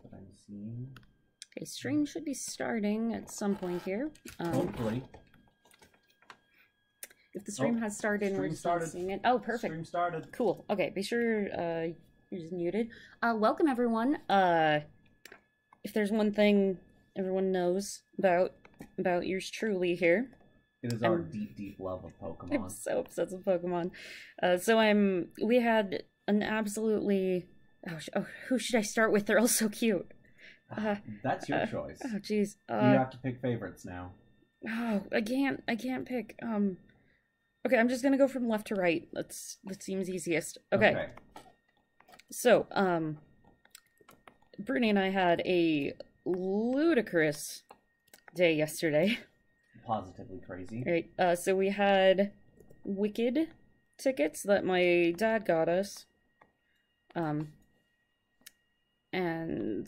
that I'm seeing. Okay, stream should be starting at some point here. Hopefully. If the stream has started, we're just not seeing it. Oh, perfect. Stream started. Cool. Okay, be sure you're just muted. Welcome everyone. If there's one thing everyone knows about yours truly here, it is our deep love of Pokemon. I'm so obsessed with Pokemon. We had an absolutely... Oh, who should I start with? They're all so cute. That's your choice. Oh, jeez. You have to pick favorites now. Oh, I can't pick. Okay, I'm just gonna go from left to right. That seems easiest. Okay. So, Brittany and I had a ludicrous day yesterday. Positively crazy. Right. So we had Wicked tickets that my dad got us. And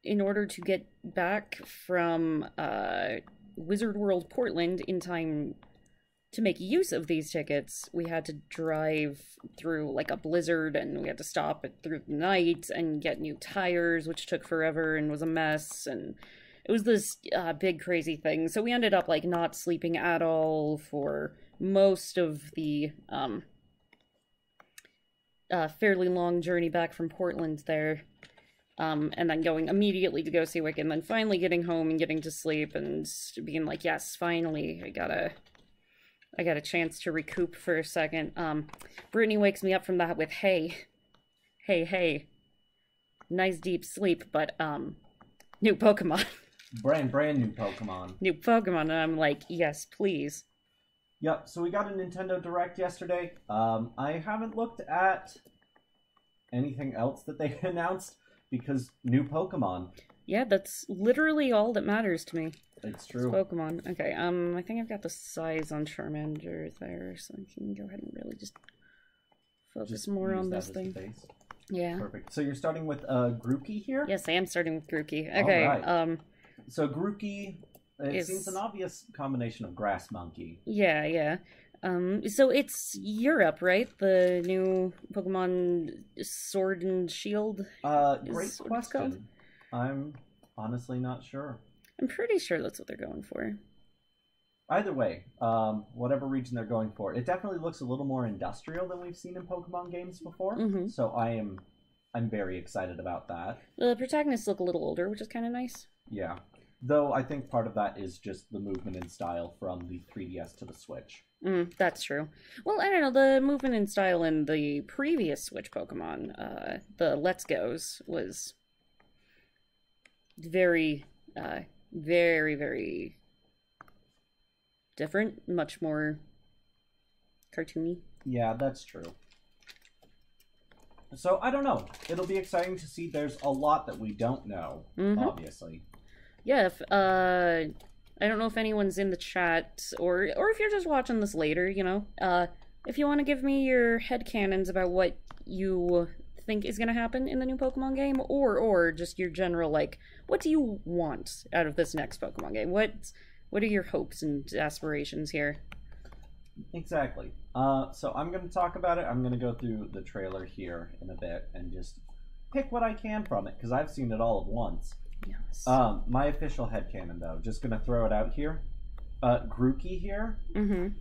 in order to get back from Wizard World Portland in time to make use of these tickets, we had to drive through like a blizzard, and we had to stop through the night and get new tires, which took forever and was a mess, and it was this big crazy thing. So we ended up like not sleeping at all for most of the fairly long journey back from Portland there. And then going immediately to go see Wicked, and then finally getting home and getting to sleep and being like, yes, finally, I got a chance to recoup for a second. Brittany wakes me up from that with, hey, nice deep sleep, but, new Pokemon. Brand new Pokemon. New Pokemon, and I'm like, yes, please. Yep, so we got a Nintendo Direct yesterday. I haven't looked at anything else that they announced, because new Pokemon. Yeah, that's literally all that matters to me. It's true. It's Pokemon. Okay, I think I've got the size on Charmander there, so I can go ahead and really just focus more on this thing. Yeah. Perfect. So you're starting with Grookey here? Yes, I am starting with Grookey. Okay. Right. So Grookey, it seems an obvious combination of Grass Monkey. Yeah. So it's Europe, right? The new Pokemon Sword and Shield? Great question. I'm honestly not sure. I'm pretty sure that's what they're going for. Either way, whatever region they're going for, it definitely looks a little more industrial than we've seen in Pokemon games before. Mm-hmm. So I'm very excited about that. The protagonists look a little older, which is kind of nice. Yeah. Though I think part of that is just the movement and style from the 3DS to the Switch. That's true. Well, I don't know, the movement and style in the previous Switch Pokemon, the Let's Go's, was very, very different, much more cartoony. Yeah, that's true. So, I don't know. It'll be exciting to see. There's a lot that we don't know, obviously. Yeah, I don't know if anyone's in the chat, or if you're just watching this later, you know, if you want to give me your headcanons about what you think is going to happen in the new Pokemon game, or just your general, like, what do you want out of this next Pokemon game? What are your hopes and aspirations here? Exactly. So I'm going to talk about it. I'm going to go through the trailer here in a bit and just pick what I can from it, because I've seen it all at once. Yes. My official headcanon, though, just going to throw it out here. Grookey here,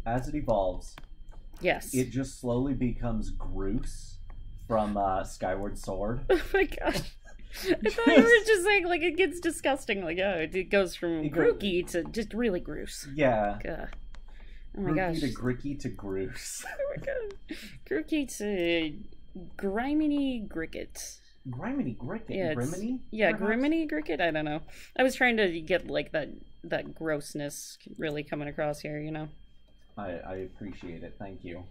as it evolves, yes, it just slowly becomes Groose from Skyward Sword. Oh my gosh. I thought you were just saying, like, it gets disgusting. Like, oh, it goes from Grookey to just really Groose. Yeah. Oh my gosh. Grookey to Gricky to Groose. Oh my god. Grookey to Griminy Gricket. Griminy Gricket? Yeah, Griminy? Yeah, Griminy Gricket? I don't know. I was trying to get, like, that grossness really coming across here, you know? I appreciate it. Thank you.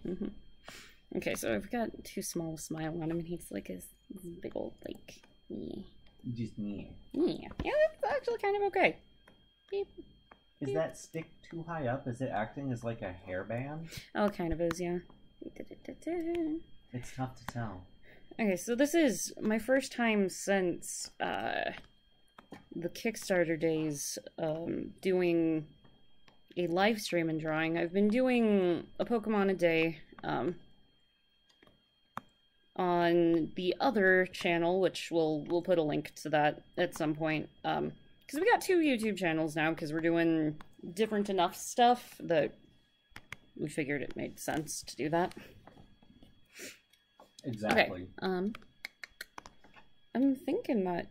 Okay, so I've got too small a smile on him, and he's like his big old, like, Just me. Yeah, that's actually kind of okay. Beep. Is that stick too high up? Is it acting as like a hairband? Oh, it kind of is, yeah. It's tough to tell. Okay, so this is my first time since the Kickstarter days doing a live stream and drawing. I've been doing a Pokemon a day on the other channel, which we'll put a link to that at some point. Because we got 2 YouTube channels now, because we're doing different enough stuff that we figured it made sense to do that. Exactly. Okay. I'm thinking that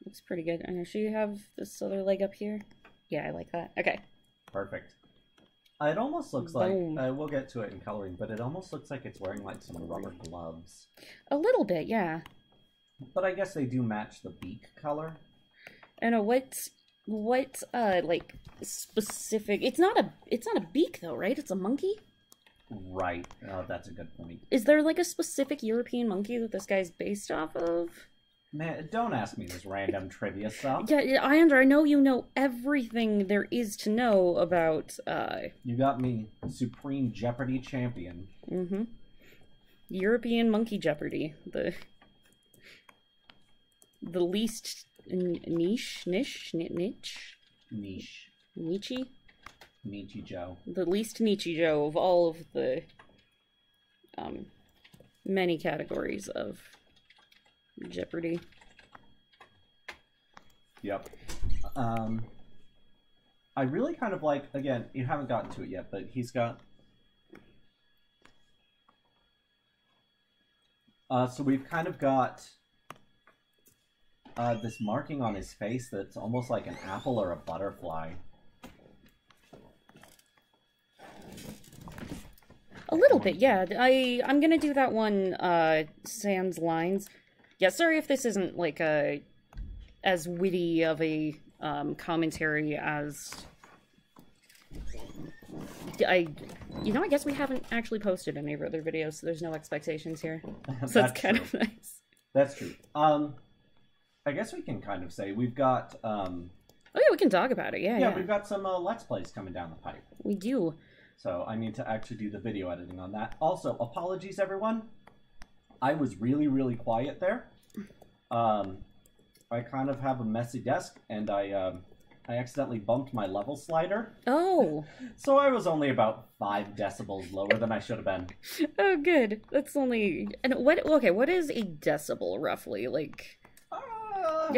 looks pretty good. And should you have this other leg up here? Yeah, I like that. Okay. Perfect. It almost looks like, Boom. we'll get to it in coloring, but it almost looks like it's wearing like some rubber gloves. A little bit, yeah. But I guess they do match the beak color. I know what like specific. It's not a beak though, right? It's a monkey. Right. Oh, that's a good point. Is there like a specific European monkey that this guy's based off of? Man, don't ask me this random trivia stuff. Yeah, Iandra, I know you know everything there is to know about. You got me, Supreme Jeopardy champion. Mm-hmm. European Monkey Jeopardy, the least niche. Nietzsche Joe. The least Nietzsche Joe of all of the many categories of Jeopardy. Yep. I really kind of like, again, you haven't gotten to it yet, but he's got... so we've kind of got this marking on his face that's almost like an apple or a butterfly. A little bit, yeah. I'm gonna do that one, sans lines. Yeah, sorry if this isn't, like, as witty of a, commentary as... I guess we haven't actually posted any of our other videos, so there's no expectations here. So that's kind of nice. That's true. I guess we can kind of say we've got, Oh yeah, we can talk about it, yeah. We've got some, Let's Plays coming down the pipe. We do. So I need to actually do the video editing on that. Also, apologies, everyone. I was really, really quiet there. I kind of have a messy desk, and I accidentally bumped my level slider. Oh. So I was only about 5 decibels lower than I should have been. Oh, good. That's only... And what is a decibel, roughly? Like...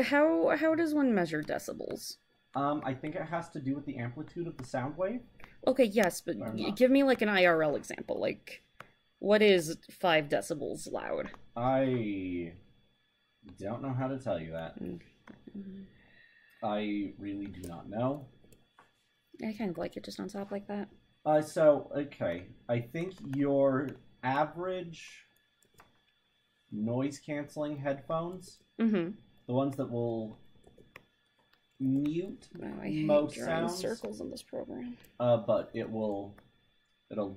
How does one measure decibels? I think it has to do with the amplitude of the sound wave. Okay, yes, but give me, like, an IRL example. Like, what is 5 decibels loud? I don't know how to tell you that. I really do not know. I kind of like it just on top like that. Okay. I think your average noise-canceling headphones, the ones that will mute most sounds, circles in this program. But it'll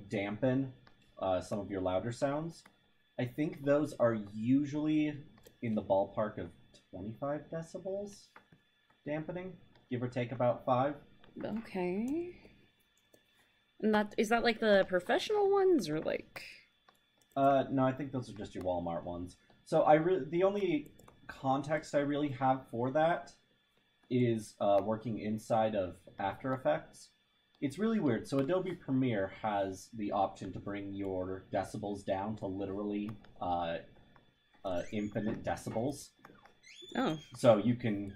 dampen some of your louder sounds. I think those are usually in the ballpark of 25 decibels dampening, give or take about 5. Okay. And is that like the professional ones or like? No, I think those are just your Walmart ones. So the only context I really have for that is working inside of After Effects. It's really weird. So Adobe Premiere has the option to bring your decibels down to literally infinite decibels. Oh. So you can...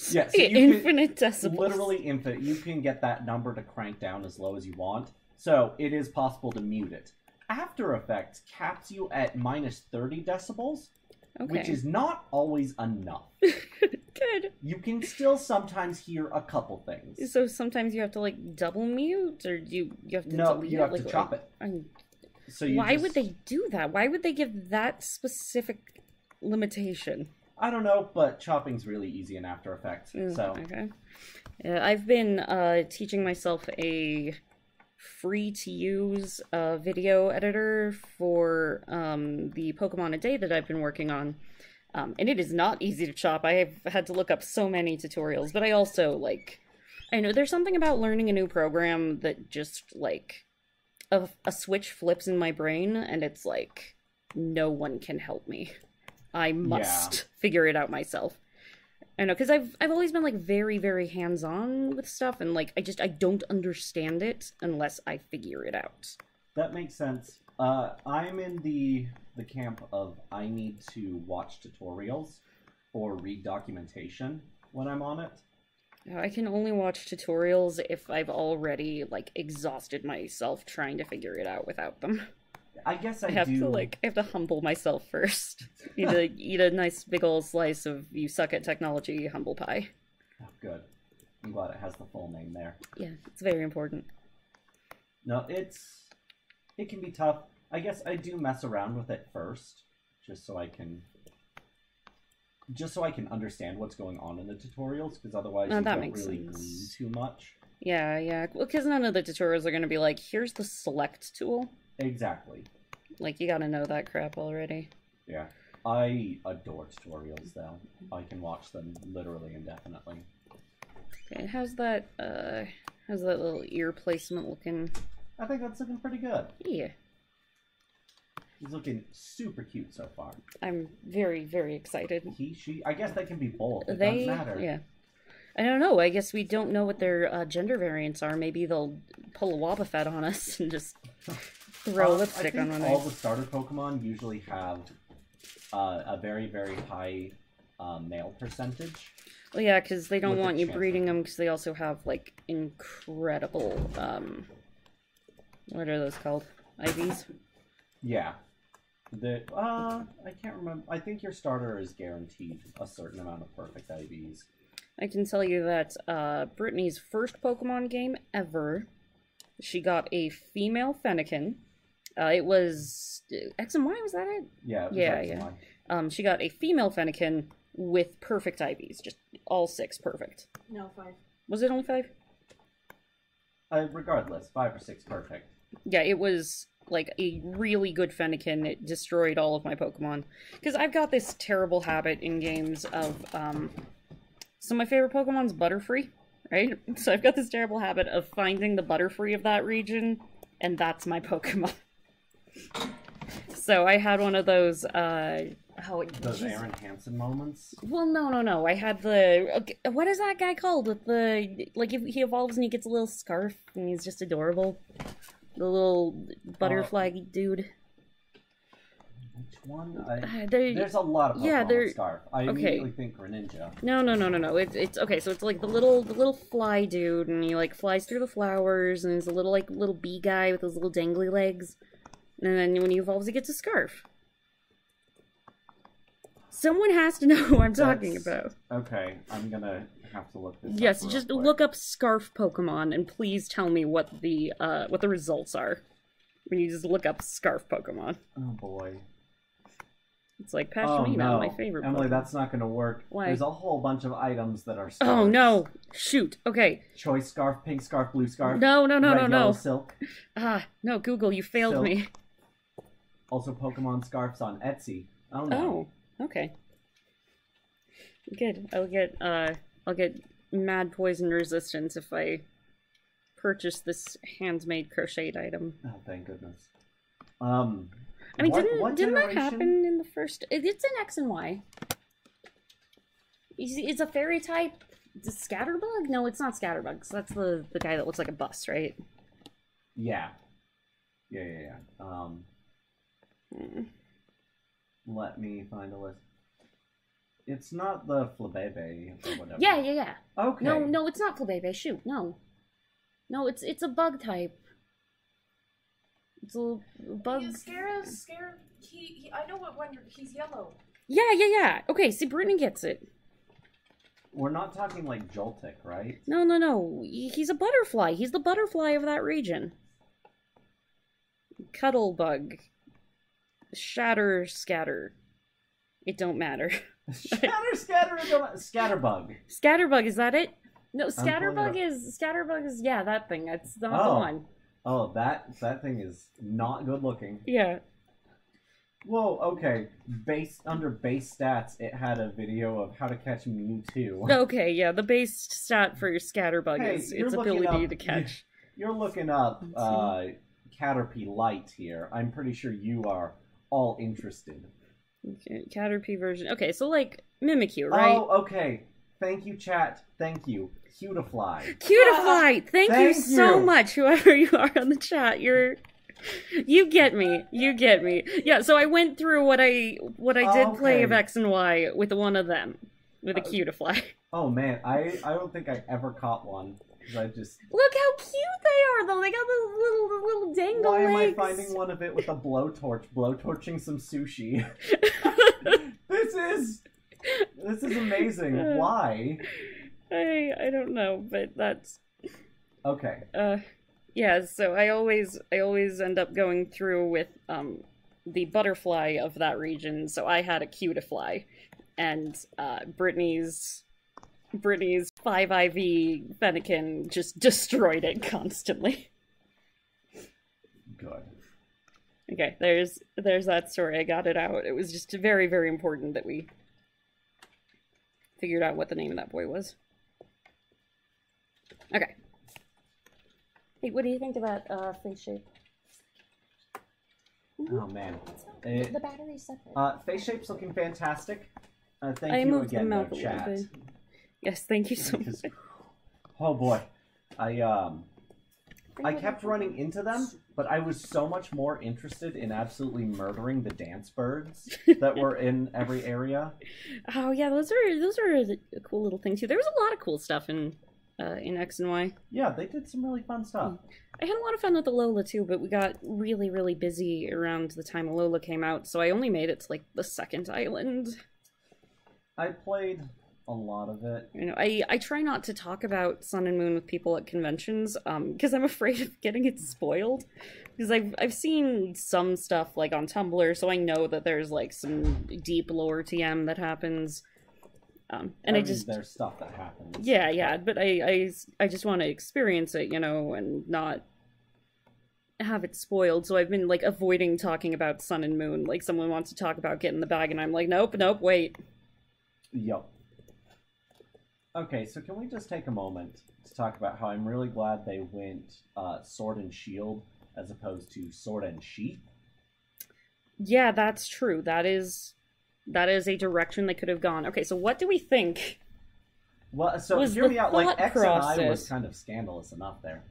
Yeah, so infinite decibels. Literally infinite. You can get that number to crank down as low as you want. So it is possible to mute it. After Effects caps you at minus 30 decibels, which is not always enough. Good. You can still sometimes hear a couple things. So sometimes you have to, like, double mute, or you have to delete you have to chop it. So why would they do that? Why would they give that specific limitation? I don't know, but chopping's really easy in After Effects. Okay. Yeah, I've been teaching myself a free-to-use video editor for the Pokemon A Day that I've been working on. And it is not easy to chop. I have had to look up so many tutorials, but I also, like... I know there's something about learning a new program that just, like... A switch flips in my brain, and it's like, no one can help me. I must figure it out myself. I know, because I've always been, like, very, very hands-on with stuff, and, like, I don't understand it unless I figure it out. That makes sense. I'm in the camp of I need to watch tutorials or read documentation when I'm on it. I can only watch tutorials if I've already, like, exhausted myself trying to figure it out without them. I guess I have do. to, like, I have to humble myself first. Need to eat a nice big ol' slice of you suck at technology humble pie. Oh, good. I'm glad it has the full name there. Yeah, it's very important. No, it can be tough. I guess I do mess around with it first, just so I can understand what's going on in the tutorials, because otherwise you don't really glean too much. Yeah. Well, because none of the tutorials are going to be like, here's the select tool. Exactly. Like, you gotta know that crap already. Yeah. I adore tutorials, though. I can watch them literally indefinitely. Okay, how's that little ear placement looking? I think that's looking pretty good. Yeah. He's looking super cute so far. I'm very, very excited. He, she, I guess they can be both. It doesn't matter. Yeah. I don't know. I guess we don't know what their gender variants are. Maybe they'll pull a Wobbuffet on us and just throw lipstick on one. All the starter Pokemon usually have a very, very high male percentage. Well, yeah, because they don't want you breeding them, because they also have, like, incredible, what are those called? IVs? Yeah. I can't remember. I think your starter is guaranteed a certain amount of perfect IVs. I can tell you that Brittany's first Pokemon game ever, she got a female Fennekin. It was X and Y, was that it? Yeah, X and Y. She got a female Fennekin with perfect IVs, just all 6 perfect. No, 5. Was it only 5? Regardless, 5 or 6 perfect. Yeah, it was like a really good Fennekin. It destroyed all of my Pokemon. Because I've got this terrible habit in games of, so my favorite Pokemon's Butterfree, right? So I've got this terrible habit of finding the Butterfree of that region, and that's my Pokemon. So I had one of those, those Aaron Hansen moments? Well, no. I had the... what is that guy called? With the... Like, if he evolves and he gets a little scarf, and he's just adorable. The little butterfly dude. Which one? There's a lot of Pokemon with Scarf. I immediately think Greninja. No. It's okay. So it's like the little fly dude, and he like flies through the flowers, and he's a little bee guy with those little dangly legs. And then when he evolves, he gets a scarf. Someone has to know who I'm talking about. Okay, I'm gonna have to look this up. Yes, just look up Scarf Pokemon, and please tell me what the results are when you just look up Scarf Pokemon. Oh boy. It's like Pashmina, my favorite Emily, Pokemon. That's not going to work. Why? There's a whole bunch of items that are scarves. Oh, no. Shoot. Okay. Choice scarf, pink scarf, blue scarf. No. Red, yellow, silk. No, Google, you failed me. Also Pokemon scarves on Etsy. Oh, no. Oh, okay. Good. I'll get mad poison resistance if I purchase this handmade crocheted item. Oh, thank goodness. I mean, didn't that happen in the first... It's in X and Y. It's a fairy type. It's a Scatterbug? No, it's not Scatterbug. So that's the guy that looks like a bus, right? Yeah. Let me find a list. It's not the Flabébé or whatever. Yeah. Okay. No, it's not Flabébé. Shoot, no. No, it's a bug type. It's a bug. Scarab. I know what one. He's yellow. Yeah. Okay, see, Brittany gets it. We're not talking like Joltik, right? No. He's a butterfly. He's the butterfly of that region. Cuttlebug. Scatter. It don't matter. Scatterbug. Scatterbug, is that it? No, Scatterbug is yeah, that thing. That's not the one. Oh, that thing is not good looking. Yeah. Whoa, okay. Under base stats, it had a video of how to catch Mewtwo. Okay, yeah, the base stat for your Scatterbug is its ability to catch. You're looking up Caterpie Light here. I'm pretty sure you are all interested. Okay, Caterpie version. Okay, so like Mimikyu, right? Oh, okay. Thank you, chat. Thank you. Cutafly. Thank you so much, whoever you are on the chat. You're You get me. You get me. Yeah, so I went through what I did play of Okay. X and Y with one of them, with a Cutifly. Oh man, I don't think I ever caught one. 'Cause I just... Look how cute they are, though. They got the little dangle Why am I legs. finding one of it with a blowtorching some sushi? This is amazing. Why? I don't know, but that's Okay. yeah. So I always end up going through with the butterfly of that region. So I had a Cutifly, and Brittany's 5IV Fennekin just destroyed it constantly. Good. Okay, there's that story. I got it out. It was just very, very important that we figured out what the name of that boy was. Okay. Hey, what do you think of that face shape? Oh man. The battery's separate. Face shape's looking fantastic. Thank I you moved again, them out though, a little chat. bit. Yes, thank you so much. Because- oh boy, I kept running into them, but I was so much more interested in absolutely murdering the dance birds that were in every area. Oh yeah, those are a cool little thing too. There was a lot of cool stuff in X and Y. Yeah, they did some really fun stuff. I had a lot of fun with Alola too, but we got really, really busy around the time Alola came out, so I only made it to like the second island. I played a lot of it. You know, I try not to talk about Sun and Moon with people at conventions, because I'm afraid of getting it spoiled. Because I've seen some stuff like on Tumblr, so I know that there's like some deep lore TM that happens. And I mean, just there's stuff that happens. yeah, but I just want to experience it, you know, and not have it spoiled. So I've been like avoiding talking about Sun and Moon. Like someone wants to talk about getting the bag, and I'm like, nope, wait. Yup. Okay, so can we just take a moment to talk about how I'm really glad they went Sword and Shield as opposed to Sword and Sheath? Yeah, that's true. That is a direction they could have gone. Okay, so what do we think? Well, so Was hear the me out. Like thought X and I process- was kind of scandalous enough there.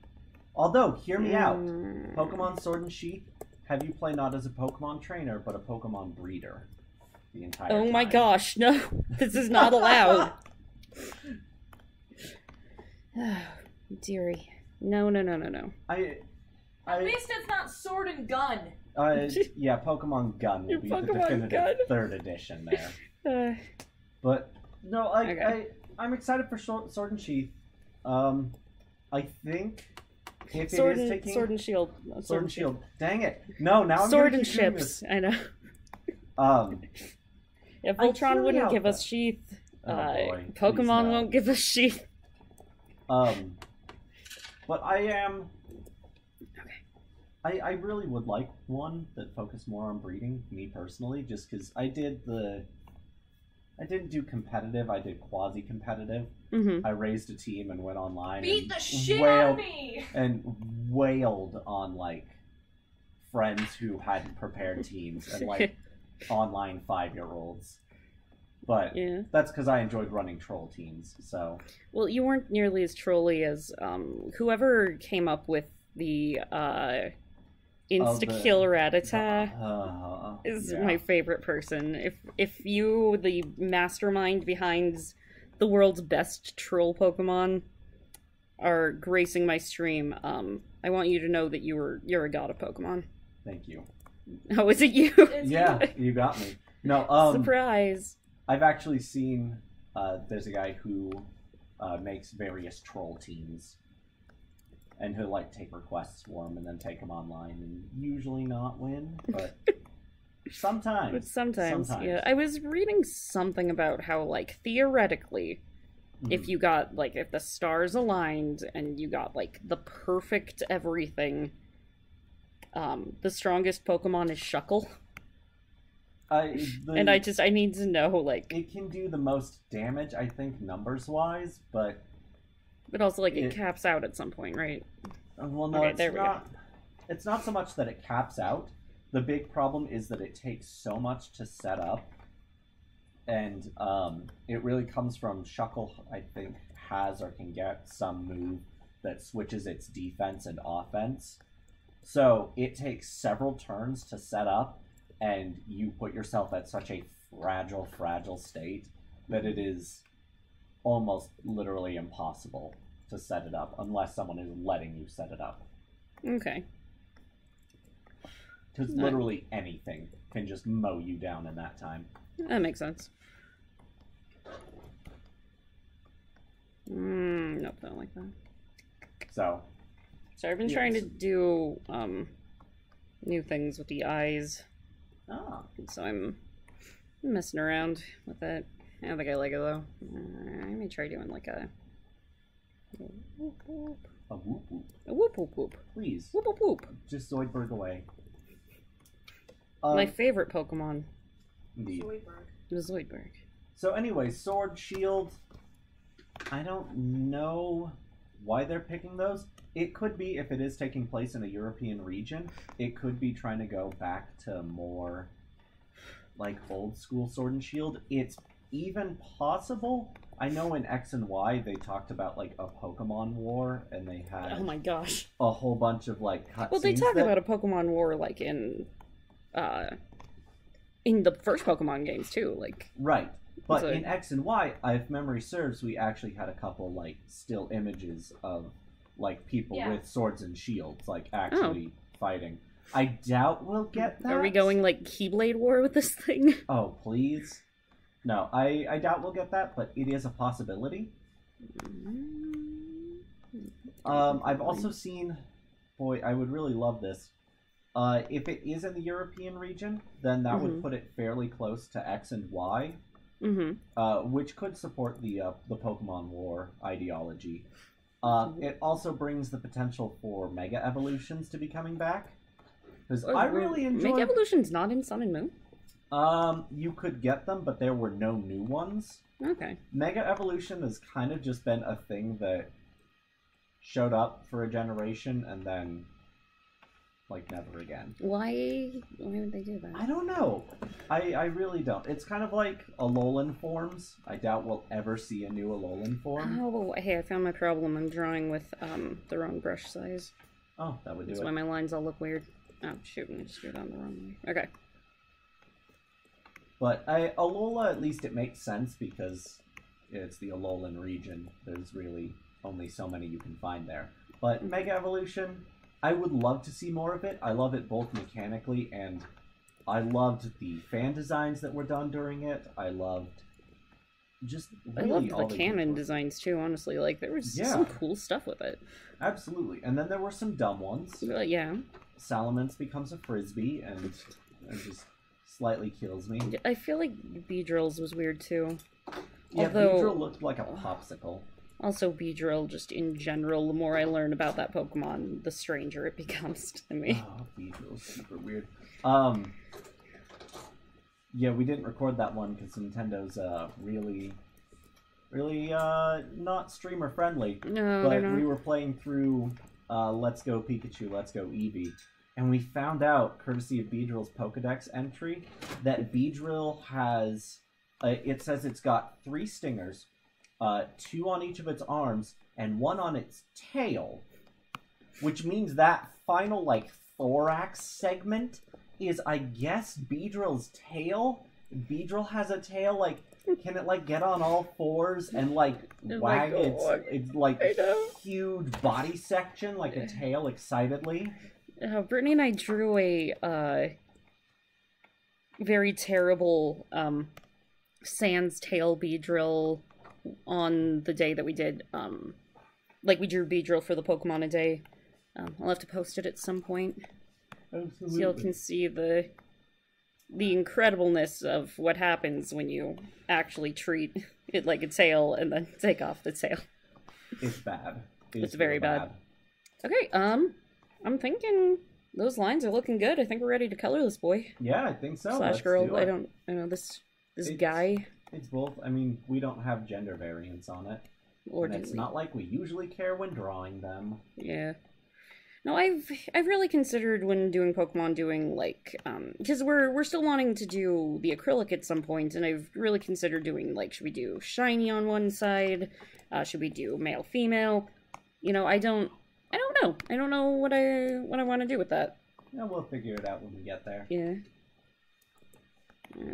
Although, hear me out. Mm. Pokemon Sword and Sheath, have you played not as a Pokemon trainer, but a Pokemon breeder the entire time? Oh my gosh, no. This is not allowed. Dearie. No. At least it's not sword and gun. Yeah, Pokemon Gun will be the Pokemon definitive Gun. 3rd edition there. But no, Okay. I'm excited for Sword and Sheath. I think if Sword it is and taking Sword and Shield. Sword and Shield. Dang it! No, now I'm Sword gonna and keep doing ships. this. I know. If I'm Voltron truly wouldn't out give us there. Sheath, Oh boy, please Pokemon no. won't give us Sheath. But I am. Okay. I really would like one that focused more on breeding, me personally, just because I didn't do competitive, I did quasi-competitive. Mm-hmm. I raised a team and went online Beat and the shit out of me! and wailed on, like, friends who hadn't prepared teams and, like, online 5-year-olds. But Yeah. that's because I enjoyed running troll teams, so... Well, you weren't nearly as trolly as whoever came up with the insta-kill Rattata is yeah. my favorite person. If you, the mastermind behind the world's best troll Pokemon, are gracing my stream, I want you to know that you're a god of Pokemon. Thank you. Oh, is it you? It's Yeah, you got me. No, Surprise. I've actually seen, there's a guy who makes various troll teams, and he'll, like, take requests for them and then take them online, and usually not win, but sometimes. But sometimes, yeah. I was reading something about how, like, theoretically, if you got, like, if the stars aligned and you got, like, the perfect everything, the strongest Pokemon is Shuckle. And I need to know, like... It can do the most damage, I think, numbers-wise, but... But also, like, it caps out at some point, right? Well, no, Okay, there we go. It's not so much that it caps out. The big problem is that it takes so much to set up. And it really comes from Shuckle, I think, has or can get some move that switches its defense and offense. So it takes several turns to set up, and you put yourself at such a fragile state that it is almost literally impossible to set it up unless someone is letting you set it up. Okay. Because literally anything can just mow you down in that time. That makes sense. Nope, I don't like that. So I've been trying to do new things with the eyes. So I'm messing around with it. I don't think I like it though. I may try doing like a whoop whoop. A whoop whoop. A whoop whoop whoop. Please. Whoop whoop whoop. Just Zoidberg away. My favorite Pokemon. Indeed. The Zoidberg. So anyway, Sword, Shield. I don't know why they're picking those. It could be, if it is taking place in a European region, it could be trying to go back to more like old school Sword and Shield. It's even possible. I know in X and Y they talked about like a Pokemon war, and they had Oh my gosh. a whole bunch of like cutscenes. Well, they talk about a Pokemon war like in the first Pokemon games too, like right. But so... in X and Y, if memory serves, we actually had a couple like still images of like people with swords and shields, like actually fighting. I doubt we'll get that. Are we going like Keyblade War with this thing? Oh, please. No, I doubt we'll get that, but it is a possibility. I've also seen, boy, I would really love this. If it is in the European region, then that would put it fairly close to X and Y, which could support the Pokemon War ideology. It also brings the potential for Mega Evolutions to be coming back. Because I really enjoy... Mega Evolution's not in Sun and Moon? You could get them, but there were no new ones. Okay. Mega Evolution has kind of just been a thing that showed up for a generation and then, like, never again. Why would they do that? I don't know. I really don't. It's kind of like Alolan forms. I doubt we'll ever see a new Alolan form. Oh, hey, I found my problem. I'm drawing with the wrong brush size. Oh, that would do it. That's why my lines all look weird. Oh, shoot, I just drew down the wrong way. Okay. But Alola, at least it makes sense because it's the Alolan region. There's really only so many you can find there. But Mega Evolution, I would love to see more of it. I love it both mechanically, and I loved the fan designs that were done during it. I loved just really I loved the canon designs too, honestly. Like, there was some cool stuff with it. Absolutely. And then there were some dumb ones. Yeah. Salamence becomes a frisbee and just slightly kills me. I feel like Beedrills was weird too. Yeah, Beedrill looked like a popsicle. Also, Beedrill, just in general, the more I learn about that Pokemon, the stranger it becomes to me. Oh, Beedrill's super weird. Yeah, we didn't record that one because Nintendo's really not streamer friendly. No, but they're not. We were playing through Let's Go Pikachu, Let's Go Eevee, and we found out, courtesy of Beedrill's Pokedex entry, that Beedrill has, it says it's got 3 stingers, 2 on each of its arms, and 1 on its tail, which means that final, like, thorax segment is, I guess, Beedrill's tail. Beedrill has a tail, like, can it, like, get on all 4s and, like, wag its like, huge body section like a tail excitedly? Brittany and I drew a very terrible sans tail Beedrill on the day that we did, like, we drew Beedrill for the Pokemon a day. I'll have to post it at some point. Absolutely. So you can see the incredibleness of what happens when you actually treat it like a tail and then take off the tail. It's bad. It's very bad. Okay, I'm thinking those lines are looking good. I think we're ready to color this boy. Yeah, I think so. Slash girl. I know this guy. It's both. I mean, we don't have gender variants on it. Or and it's not like we usually care when drawing them. Yeah. No, I've really considered when doing Pokemon doing, like, because we're still wanting to do the acrylic at some point, and I've really considered doing, like, should we do shiny on one side? Should we do male, female? You know, I I don't know. I don't know what I want to do with that. Yeah, we'll figure it out when we get there. Yeah.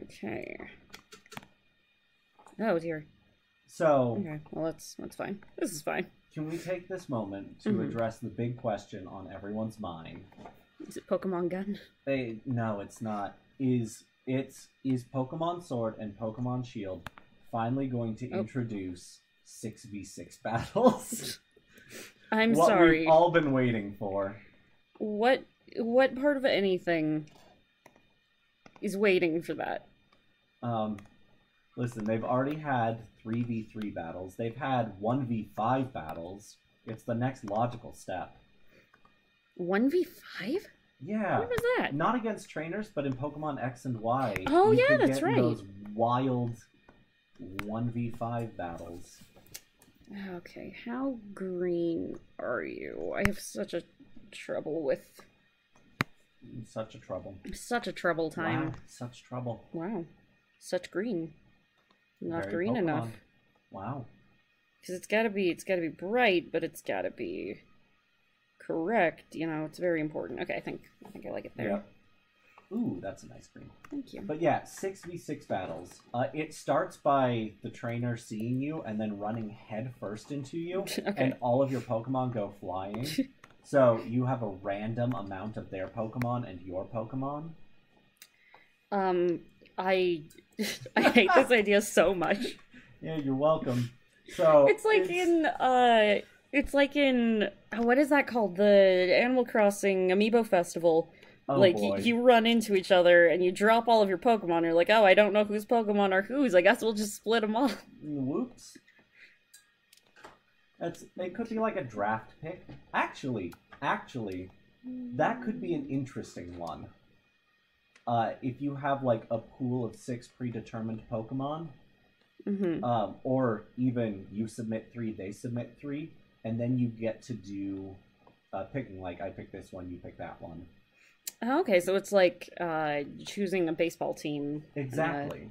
Okay. Oh dear. So, Okay. Well, that's fine. This is fine. can we take this moment to address the big question on everyone's mind? Is it Pokemon Gun? No, it's not. Is Pokemon Sword and Pokemon Shield finally going to introduce 6v6 battles? I'm what sorry. we've all been waiting for. What part of anything is waiting for that? Listen, they've already had 3v3 battles. They've had 1v5 battles. It's the next logical step. 1v5? Yeah. What was that? Not against trainers, but in Pokemon X and Y. Oh, you yeah, could that's get right. Those wild 1v5 battles. Okay, how green are you? I have such a trouble with... Such a trouble. Such a trouble time. Wow, such trouble. Wow. Such green. Not Very green Pokemon. enough. Wow. Because it's gotta be bright, but it's gotta be correct. You know, it's very important. Okay, I think I like it there. Yep. Ooh, that's a nice green. Thank you. But yeah, 6v6 battles. It starts by the trainer seeing you and then running head first into you, Okay. and all of your Pokemon go flying. So you have a random amount of their Pokemon and your Pokemon. I hate this idea so much. Yeah, you're welcome. So It's like in what is that called? The Animal Crossing Amiibo Festival. Oh, like boy. you run into each other and you drop all of your Pokemon. You're like, oh, I don't know whose Pokemon are whose. I guess we'll just split them off. Whoops. It could be like a draft pick. Actually, that could be an interesting one. If you have like a pool of 6 predetermined Pokemon, or even you submit 3, they submit 3, and then you get to do picking. Like I pick this one, you pick that one. Okay, so it's like choosing a baseball team. Exactly.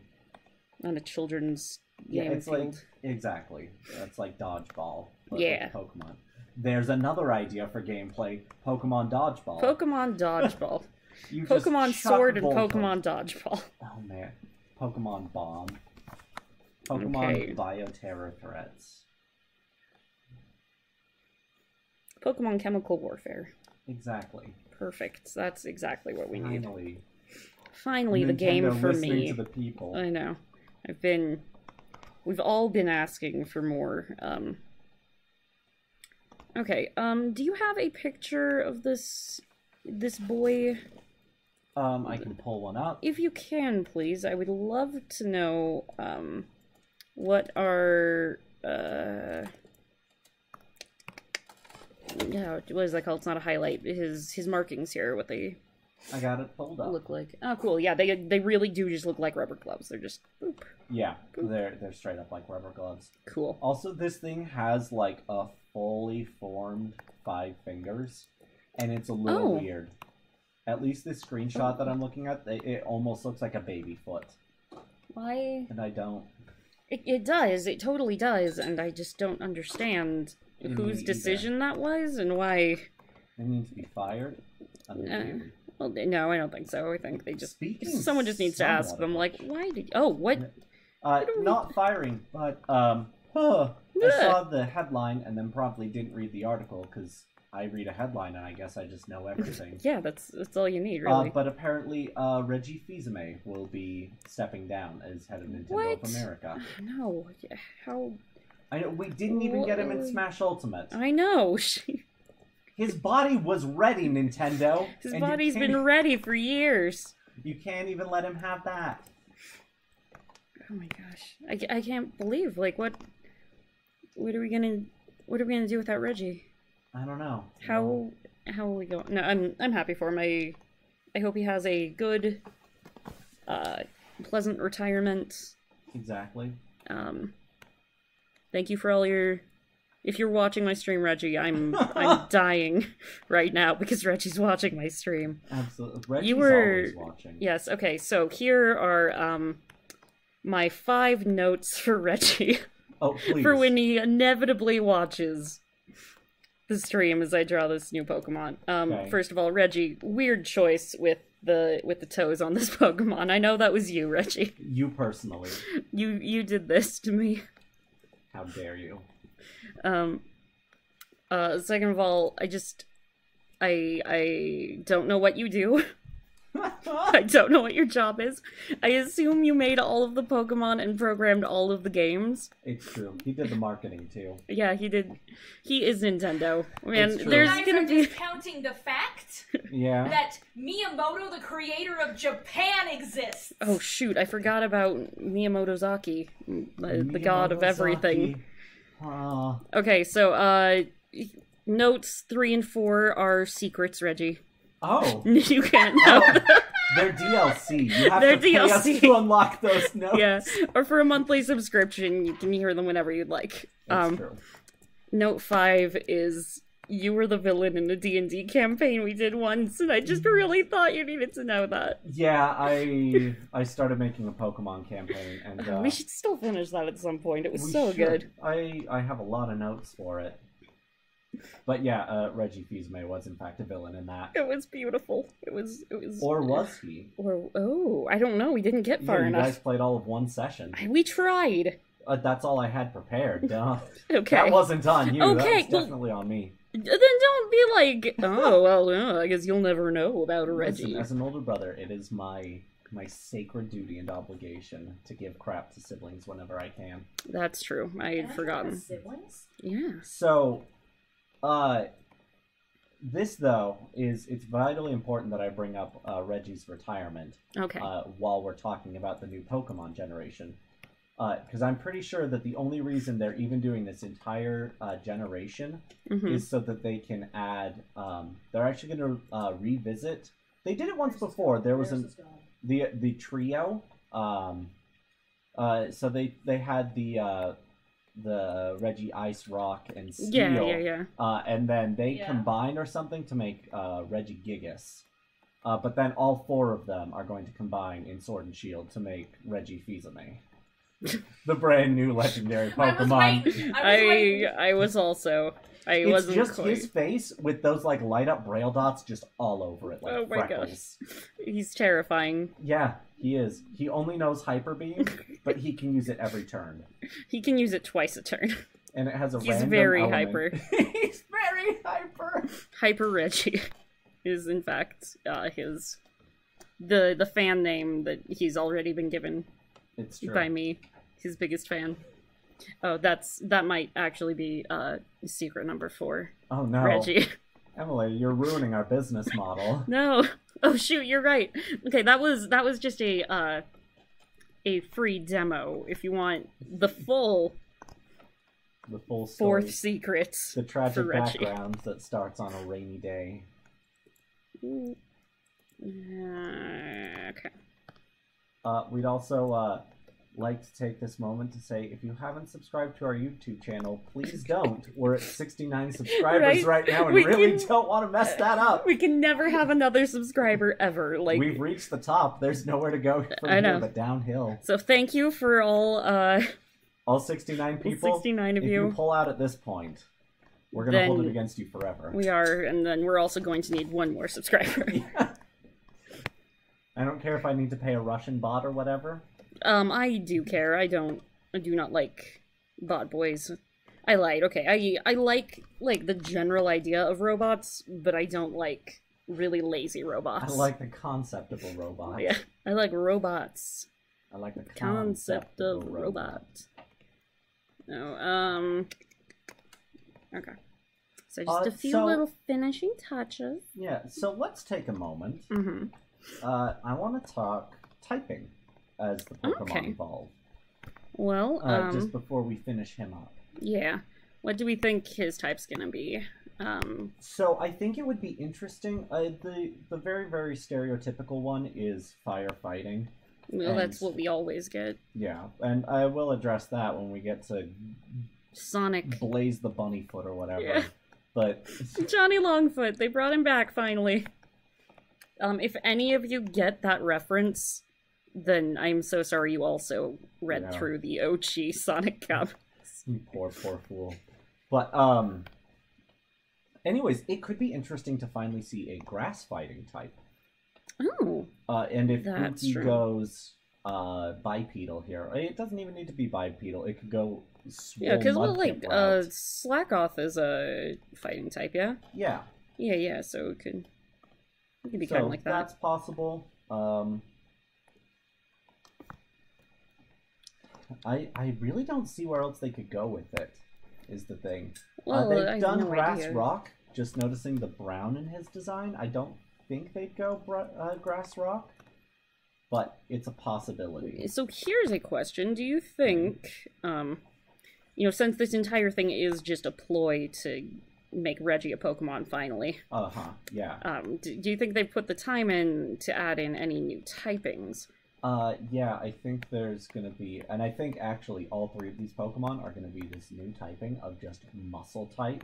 On a children's Yeah, game it's field. like exactly. It's like dodgeball. But Yeah. with Pokemon. There's another idea for gameplay: Pokemon dodgeball. Pokemon Dodgeball. You just Pokemon chuck Sword and Voltorb. Pokemon Dodgeball. Oh man, Pokemon Bomb. Pokemon Okay. Bioterror Threats. Pokemon Chemical Warfare. Exactly. Perfect. That's exactly what we need. Finally. Finally, the game Nintendo for listening me. to the people. I know. We've all been asking for more. Okay, do you have a picture of this boy? I can pull one up. If you can, please, I would love to know, what are, yeah, what is that called? It's not a highlight. His markings here, what they I got it pulled up. look like. Oh, cool. Yeah, they really do just look like rubber gloves. They're just boop. Yeah, they're straight up like rubber gloves. Cool. Also, this thing has like a fully formed 5 fingers, and it's a little Oh. weird. At least this screenshot that I'm looking at, it almost looks like a baby foot, Why? and I don't. It does. It totally does, and I just don't understand Me whose either. decision that was and why. It needs to be fired. Maybe. Well, no, I don't think so. I think they just Speaking someone just needs to ask somewhat them, of like, why did? Oh, what? Not firing, but I saw the headline and then promptly didn't read the article because I read a headline and I guess I just know everything. Yeah, that's all you need, really. But apparently, Reggie Fils-Aimé will be stepping down as head of Nintendo What? of America. No, how? I know we didn't even get him in Smash Ultimate. I know. His body was ready, Nintendo. His and body's been ready for years. You can't even let him have that. Oh my gosh, I can't believe what are we gonna do without Reggie? I don't know. How will we go? No, I'm happy for him. I hope he has a good, pleasant retirement. Exactly. Thank you for all your. If you're watching my stream, Reggie, I'm dying right now because Reggie's watching my stream. Absolutely. Reggie's You were always watching. Yes. Okay. So here are my 5 notes for Reggie Oh, please. for when he inevitably watches. the stream as I draw this new Pokemon. Okay. First of all, Reggie, weird choice with the toes on this Pokemon. I know that was you, Reggie. You personally. You did this to me. How dare you? Second of all, I don't know what you do. I don't know what your job is. I assume you made all of the Pokemon and programmed all of the games. It's true. He did the marketing too. Yeah, he did. He is Nintendo. Man, It's true. there's You guys gonna are be... discounting the fact Yeah. that Miyamoto, the creator of Japan, exists. Oh shoot, I forgot about Miyamoto Zaki, the god of everything. Okay, so, notes 3 and 4 are secrets, Reggie. Oh. You can't know. They're DLC. You have They're to pay us DLC. to unlock those notes. Yeah, or for a monthly subscription, you can hear them whenever you'd like. That's true. Note 5 is you were the villain in the D&D campaign we did once, and I just really thought you needed to know that. Yeah, I started making a Pokemon campaign, and We should still finish that at some point. It was we so should. good. I have a lot of notes for it. But yeah, Reggie Fils-Aimé was in fact a villain in that. It was beautiful. It was. Or was he? I don't know. We didn't get far You enough. guys played all of one session. We tried. That's all I had prepared. Duh. Okay. That wasn't on you. Okay, That was definitely on me. Then don't be like, oh well, I guess you'll never know about a Reggie. Listen, as an older brother, it is my sacred duty and obligation to give crap to siblings whenever I can. That's true. I had forgotten. Siblings? Yeah. So, this though it's vitally important that I bring up Reggie's retirement. Okay. While we're talking about the new Pokemon generation, because I'm pretty sure that the only reason they're even doing this entire generation is so that they can add. They're actually going to revisit. They did it once before. There was the trio. So they had the Reggie Ice, Rock, and Steel. Yeah. And then they combined or something to make Reggie Gigas. But then all 4 of them are going to combine in Sword and Shield to make Reggie Fils-Aimé. The brand new legendary Pokemon. I was also. It's wasn't just quite... his face with those like light up braille dots just all over it, like Oh my freckles. gosh. He's terrifying. Yeah, he is. He only knows Hyper Beam, but he can use it every turn. He can use it twice a turn. And it has a He's random very element. hyper. He's very hyper. Hyper Reggie is in fact his the fan name that he's already been given It's true. by me. His biggest fan. Oh, that might actually be secret number 4. Oh no, Reggie. Emily, you're ruining our business model. No. Oh shoot, you're right. Okay, that was just a free demo. If you want the full story. 4th secrets, The tragic for Reggie. background that starts on a rainy day. Okay. We'd also like to take this moment to say, if you haven't subscribed to our YouTube channel, please don't. We're at 69 subscribers right now, and We really can- don't want to mess that up. We can never have another subscriber ever. Like, We've reached the top. There's nowhere to go from I here know. but downhill. so thank you for All 69 people. 69 of if you. you pull out at this point, we're going to hold Then it against you forever. we are, and then we're also going to need one more subscriber. I don't care if I need to pay a Russian bot or whatever. I do care. I do not like bot boys. I lied. Okay, I like the general idea of robots, but I don't like really lazy robots. I like the concept of a robot. Yeah, I like robots. I like the Concept of a robot. No, okay. So just a few so- little finishing touches. Yeah, so let's take a moment. Mm-hmm. I want to talk typing as the Pokemon Okay. evolve. Well, Just before we finish him up. yeah. What do we think his type's gonna be? So I think it would be interesting. The very, very stereotypical one is firefighting. Well, And- that's what we always get. Yeah, and I will address that when we get to Sonic. Blaze the Bunnyfoot or whatever. Yeah. But Johnny Longfoot. They brought him back finally. If any of you get that reference, then I'm so sorry you also read Yeah. through the OG Sonic comics. you poor fool. But Anyways, it could be interesting to finally see a grass fighting type. Oh. And if That's Pookie true. goes bipedal here, it doesn't even need to be bipedal. It could go Yeah, because Mudkip route. Slackoth is a fighting type, yeah? Yeah. Yeah, so it could be kind of like that. That's possible. I really don't see where else they could go with it, is the thing. Well, I they've have done no Grass idea. Rock, just noticing the brown in his design. I don't think they'd go Grass Rock, but it's a possibility. So here's a question. Do you think, since this entire thing is just a ploy to make Reggie a Pokemon finally, Yeah. do you think they've put the time in to add in any new typings? Yeah, I think there's gonna be, and I think actually all three of these Pokemon are gonna be this new typing of just muscle type.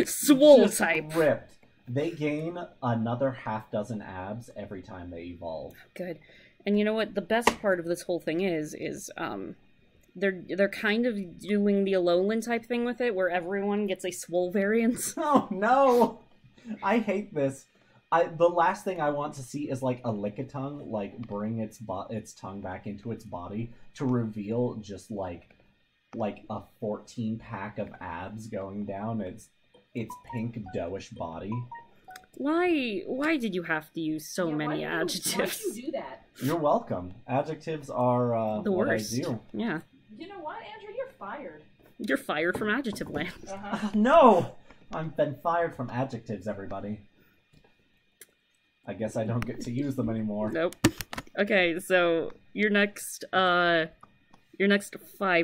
Swole Just type. ripped. They gain another half dozen abs every time they evolve. Good. And you know what? The best part of this whole thing is they're kind of doing the Alolan type thing with it, where everyone gets a swole variant. Oh no! I hate this. The last thing I want to see is like a Lickitung like bring its tongue back into its body to reveal just like a 14-pack of abs going down its pink doughish body. Why did you have to use so many adjectives? Why do you do that? You're welcome. Adjectives are The what worst. I do. Yeah. You know what, Andrew? You're fired. You're fired from Adjective Land. No! I've been fired from adjectives, everybody. I guess I don't get to use them anymore. Nope. Okay, so your next 5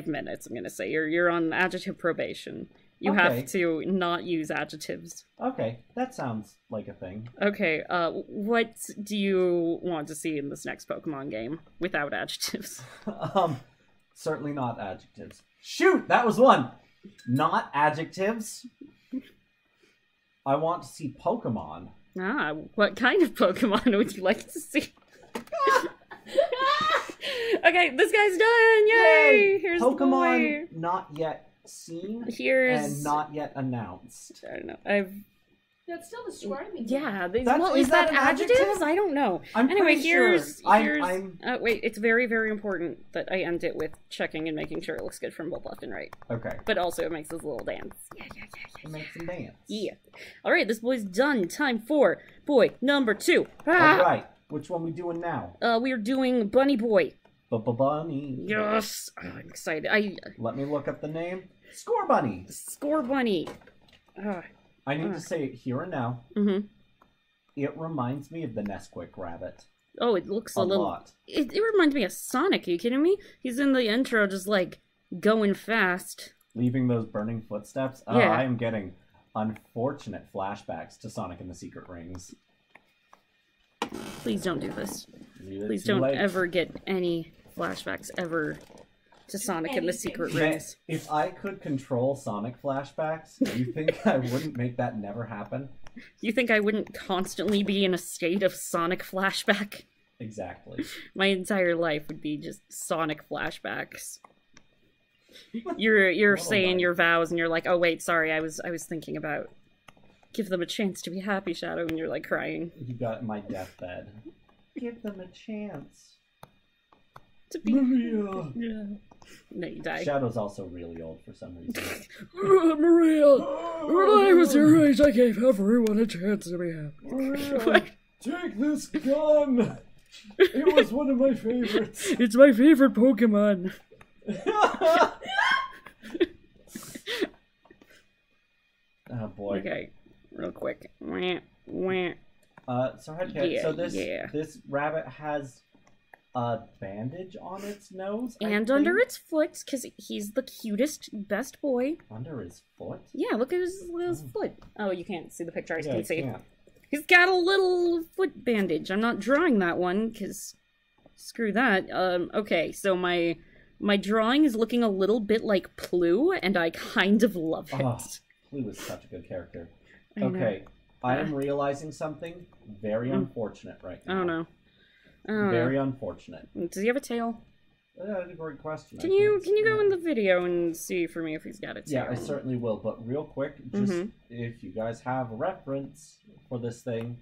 minutes, I'm gonna say. You're on adjective probation. You Okay. have to not use adjectives. Okay, that sounds like a thing. Okay, what do you want to see in this next Pokemon game without adjectives? Certainly not adjectives. Shoot, that was one! Not adjectives. I want to see Pokemon. Ah, what kind of Pokemon would you like to see? Okay, this guy's done! Yay! Here's Pokemon the boy! not yet seen Here's... and not yet announced. I don't know. That's still describing me. Yeah, That's- is is that that an adjectives? adjective? I don't know. I'm Anyway, pretty sure. here's... I'm- wait, it's very, very important that I end it with checking and making sure it looks good from both left and right. Okay. But also it makes this little dance. Yeah. Make some dance. Yeah. Alright, this boy's done. Time for boy number 2. Ah! Alright, which one we doing now? We are doing Bunny Boy. Bunny. Yes! Oh, I'm excited. Let me look up the name. Score Bunny. Score Bunny. I need to say it here and now. Mm-hmm. It reminds me of the Nesquik rabbit. Oh, it looks A a little... lot. It reminds me of Sonic. Are you kidding me? He's in the intro just, like, going fast. Leaving those burning footsteps. Yeah. I am getting unfortunate flashbacks to Sonic and the Secret Rings. Please don't do this. Leave it Please too don't late. ever get any flashbacks ever to Sonic and the Anything. Secret Man, Rings. if I could control Sonic flashbacks, do you think I wouldn't make that never happen? You think I wouldn't constantly be in a state of Sonic flashback? Exactly. My entire life would be just Sonic flashbacks. You're Oh saying my. your vows and you're like, oh wait, sorry, I was thinking about give them a chance to be happy, Shadow, and you're like crying. You got my deathbed. Give them a chance. To be Maria. Yeah. No, you die. Shadow's also really old for some reason. Maria, when I was your age, I gave everyone a chance to be happy. Maria, take this gun! It was one of my favorites. It's my favorite Pokemon. Oh boy. Okay, real quick. Wah, wah. So Headcat, so Yeah. this rabbit has a bandage on its nose, I And under think? its foot, because he's the cutest, best boy. Under his foot. Yeah, look at his foot. Oh, you can't see the picture, I Yeah, can see. can't. He's got a little foot bandage. I'm not drawing that one, because screw that. Okay, so my drawing is looking a little bit like Plu, and I kind of love it. Oh, Blue is such a good character. I know. Okay, I am realizing something very Mm. unfortunate right now. Oh no. Oh, Very unfortunate. Does he have a tail? That's a great question. Can you go in the video and see for me if he's got it too? Yeah, I certainly will. But real quick, just if you guys have a reference for this thing,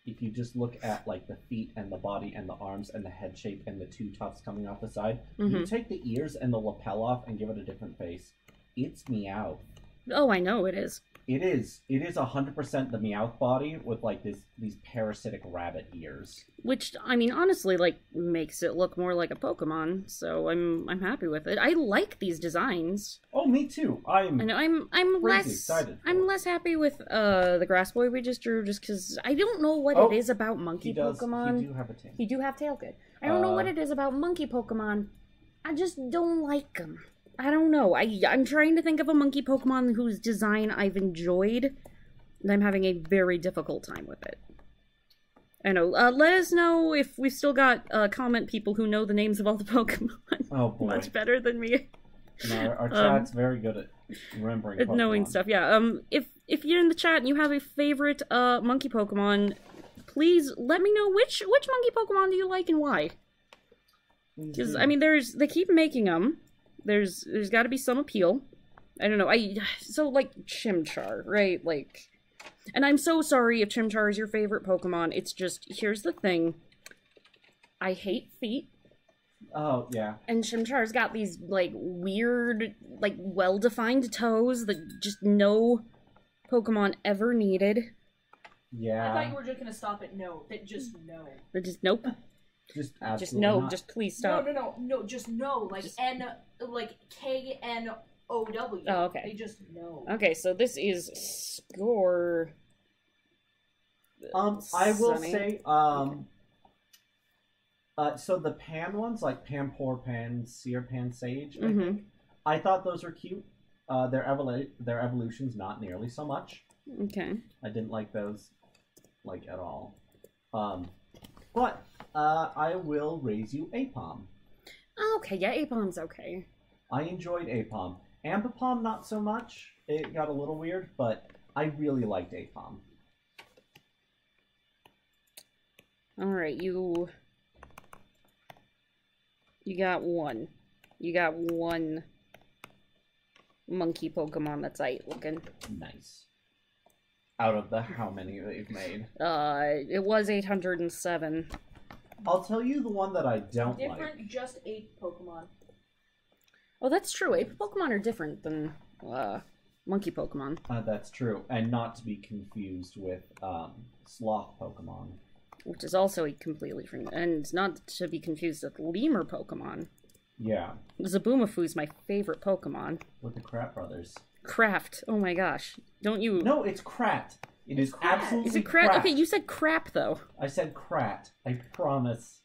if you just look at like the feet and the body and the arms and the head shape and the two tufts coming off the side, you take the ears and the lapel off and give it a different face. It's Meowth. Oh, I know it is. It is 100% the Meowth body with like these parasitic rabbit ears. Which, I mean, honestly, like, makes it look more like a Pokemon, so I'm happy with it. I like these designs. Oh, me too. I'm less excited. I'm less happy with the Grass Boy we just drew, just because I don't know what it is about monkey Pokemon. He do have a tail. He do have tail, good. I don't know what it is about monkey Pokemon. I just don't like them. I don't know. I'm trying to think of a monkey Pokemon whose design I've enjoyed, and I'm having a very difficult time with it. I know. Let us know if we've still got comment people who know the names of all the Pokemon. Oh boy. Much better than me. No, our chat's very good at remembering Pokemon. Knowing stuff, yeah. If you're in the chat and you have a favorite monkey Pokemon, please let me know which monkey Pokemon do you like and why. Because I mean, they keep making them. There's got to be some appeal. I don't know. So like Chimchar, right? Like, and I'm so sorry if Chimchar is your favorite Pokemon. It's just, here's the thing. I hate feet. Oh yeah. And Chimchar's got these like weird, like well-defined toes that just no Pokemon ever needed. Yeah. I thought you were just gonna stop at no. That just no. But just nope. Just no. not. Just please stop. No. Just no. Like just... like KNOW. Oh, okay. They just know. Okay, so this is score. I will say, so the Pan ones, like Panpour, Pansear, Pansage, I think, I thought those were cute. Their evolution's not nearly so much. Okay. I didn't like those, like, at all. But I will raise you Apom. Okay, yeah, Apom's okay. I enjoyed Apom. Ampapom, not so much. It got a little weird, but I really liked Apom. Alright, you got one. You got one monkey Pokemon that's aight looking. Nice. Out of the how many they've made? It was 807. I'll tell you the one that I don't like. Different, just 8 Pokemon. Oh, that's true. Ape Pokemon are different than monkey Pokemon. That's true, and not to be confused with sloth Pokemon. Which is also a completely different, and not to be confused with lemur Pokemon. Yeah. Zabumafu's my favorite Pokemon. With the Crap Brothers. Craft. Oh my gosh. Don't you... No, it's Krat. It is absolutely Is it Krat? Okay, you said crap, though. I said Krat. I promise.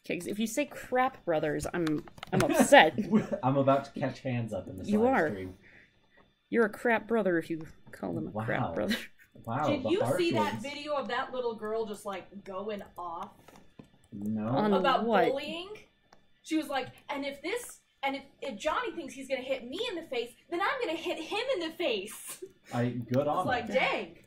Okay, if you say Crap Brothers, I'm upset. I'm about to catch hands up in the You are. stream. You're a crap brother if you call them a crap brother. Wow. Did you see that video of that little girl just like going off? No. About what? bullying? She was like, if Johnny thinks he's gonna hit me in the face, then I'm gonna hit him in the face. Good on her. Like, dang.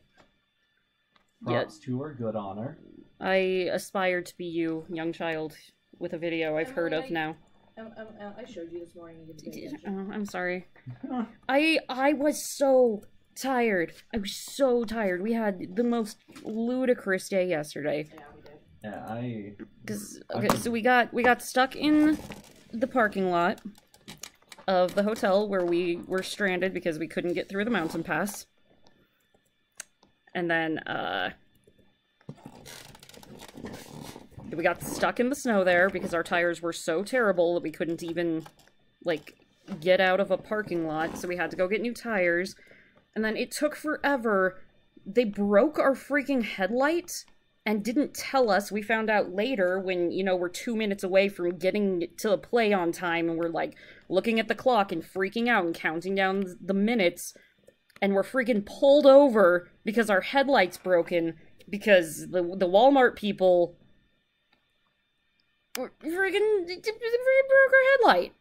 Props to her. Good on her. I aspire to be you, young child, with a video I've heard of now. I showed you this morning. Oh, I'm sorry. I was so tired. I was so tired. We had the most ludicrous day yesterday. Yeah, we did. So we got stuck in the parking lot of the hotel where we were stranded because we couldn't get through the mountain pass. And then we got stuck in the snow there because our tires were so terrible that we couldn't even, like, get out of a parking lot, so we had to go get new tires. And then it took forever. They broke our freaking headlight and didn't tell us. We found out later when, you know, we're 2 minutes away from getting to the play on time, and we're, like, looking at the clock and freaking out and counting down the minutes, and we're freaking pulled over because our headlight's broken because the Walmart people freaking broke our headlight.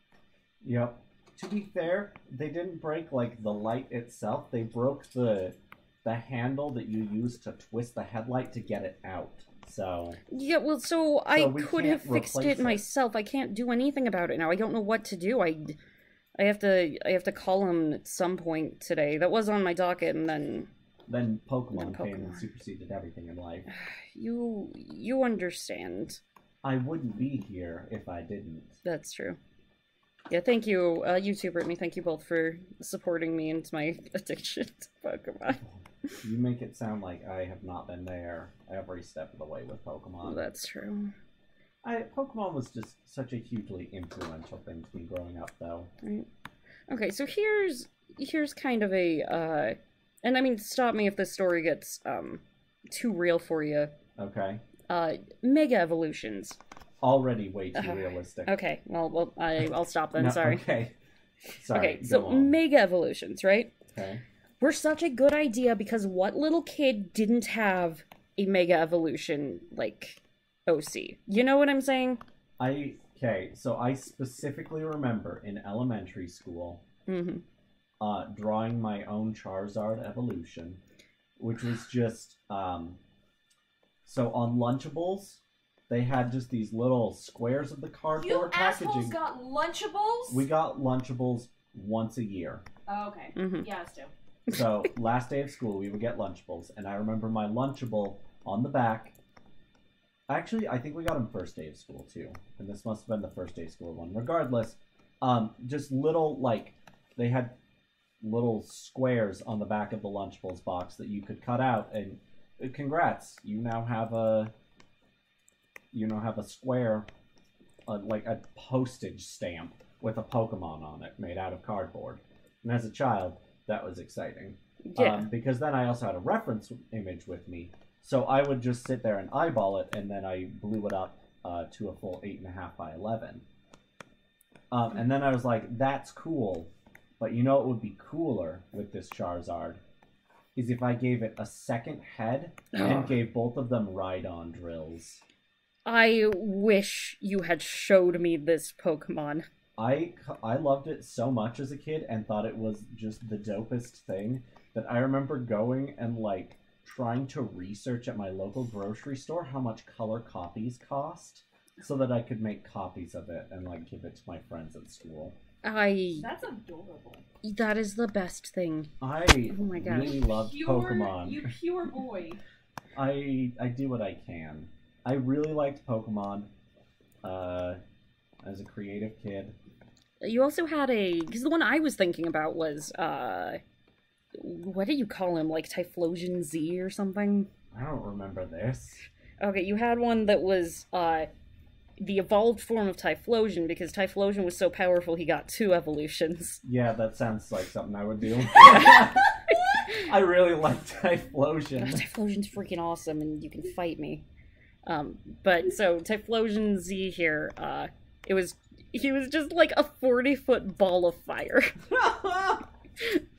Yep. To be fair, they didn't break, like, the light itself. They broke the handle that you use to twist the headlight to get it out. So Yeah, well, so I we could can't have fixed replace it it. myself. I can't do anything about it now. I don't know what to do. I have to call him at some point today. That was on my docket, and then Pokemon came and Pokemon. superseded everything in life. you understand. I wouldn't be here if I didn't. That's true. Yeah, thank you, you two, Brittany. Thank you both for supporting me into my addiction to Pokemon. You make it sound like I have not been there every step of the way with Pokemon. That's true. Pokemon was just such a hugely influential thing to me growing up, though. Right. Okay, so here's kind of a and I mean, stop me if this story gets too real for you. Okay. Mega evolutions. Already way too realistic. Okay, well, I'll stop then. No, Sorry. Okay. Sorry. Okay, so go on. mega evolutions, right? Okay. Were such a good idea because what little kid didn't have a mega evolution like OC? You know what I'm saying? Okay, so I specifically remember in elementary school Mm-hmm. drawing my own Charizard evolution, which was just so on Lunchables, they had just these little squares of the You cardboard assholes packaging. got Lunchables? We got Lunchables once a year. Oh, okay. Mhm. Yeah, us too. So last day of school, we would get Lunchables, and I remember my Lunchable on the back. Actually, I think we got them first day of school too, and this must have been the first day of school one. Regardless, just little they had little squares on the back of the Lunchables box that you could cut out, and congrats, you now have a square, like a postage stamp with a Pokemon on it made out of cardboard. And as a child, that was exciting. Yeah. Because then I also had a reference image with me. So I would just sit there and eyeball it, and then I blew it up to a full 8.5 by 11. And then I was like, that's cool. But you know what would be cooler with this Charizard? Is if I gave it a second head and gave both of them ride-on drills. I wish you had showed me this Pokemon. I loved it so much as a kid and thought it was just the dopest thing that I remember going and trying to research at my local grocery store how much color copies cost so that I could make copies of it and give it to my friends at school. That's adorable. That is the best thing. I Oh my gosh. really love Pokemon. You pure boy. I do what I can. I really liked Pokemon as a creative kid. You also had because the one I was thinking about was, what do you call him? Like Typhlosion Z or something? I don't remember this. Okay, you had one that was, the evolved form of Typhlosion, because Typhlosion was so powerful he got 2 evolutions. Yeah, that sounds like something I would do. I really like Typhlosion. Typhlosion's freaking awesome, and you can fight me. But, so, Typhlosion Z here, he was just like a 40-foot ball of fire.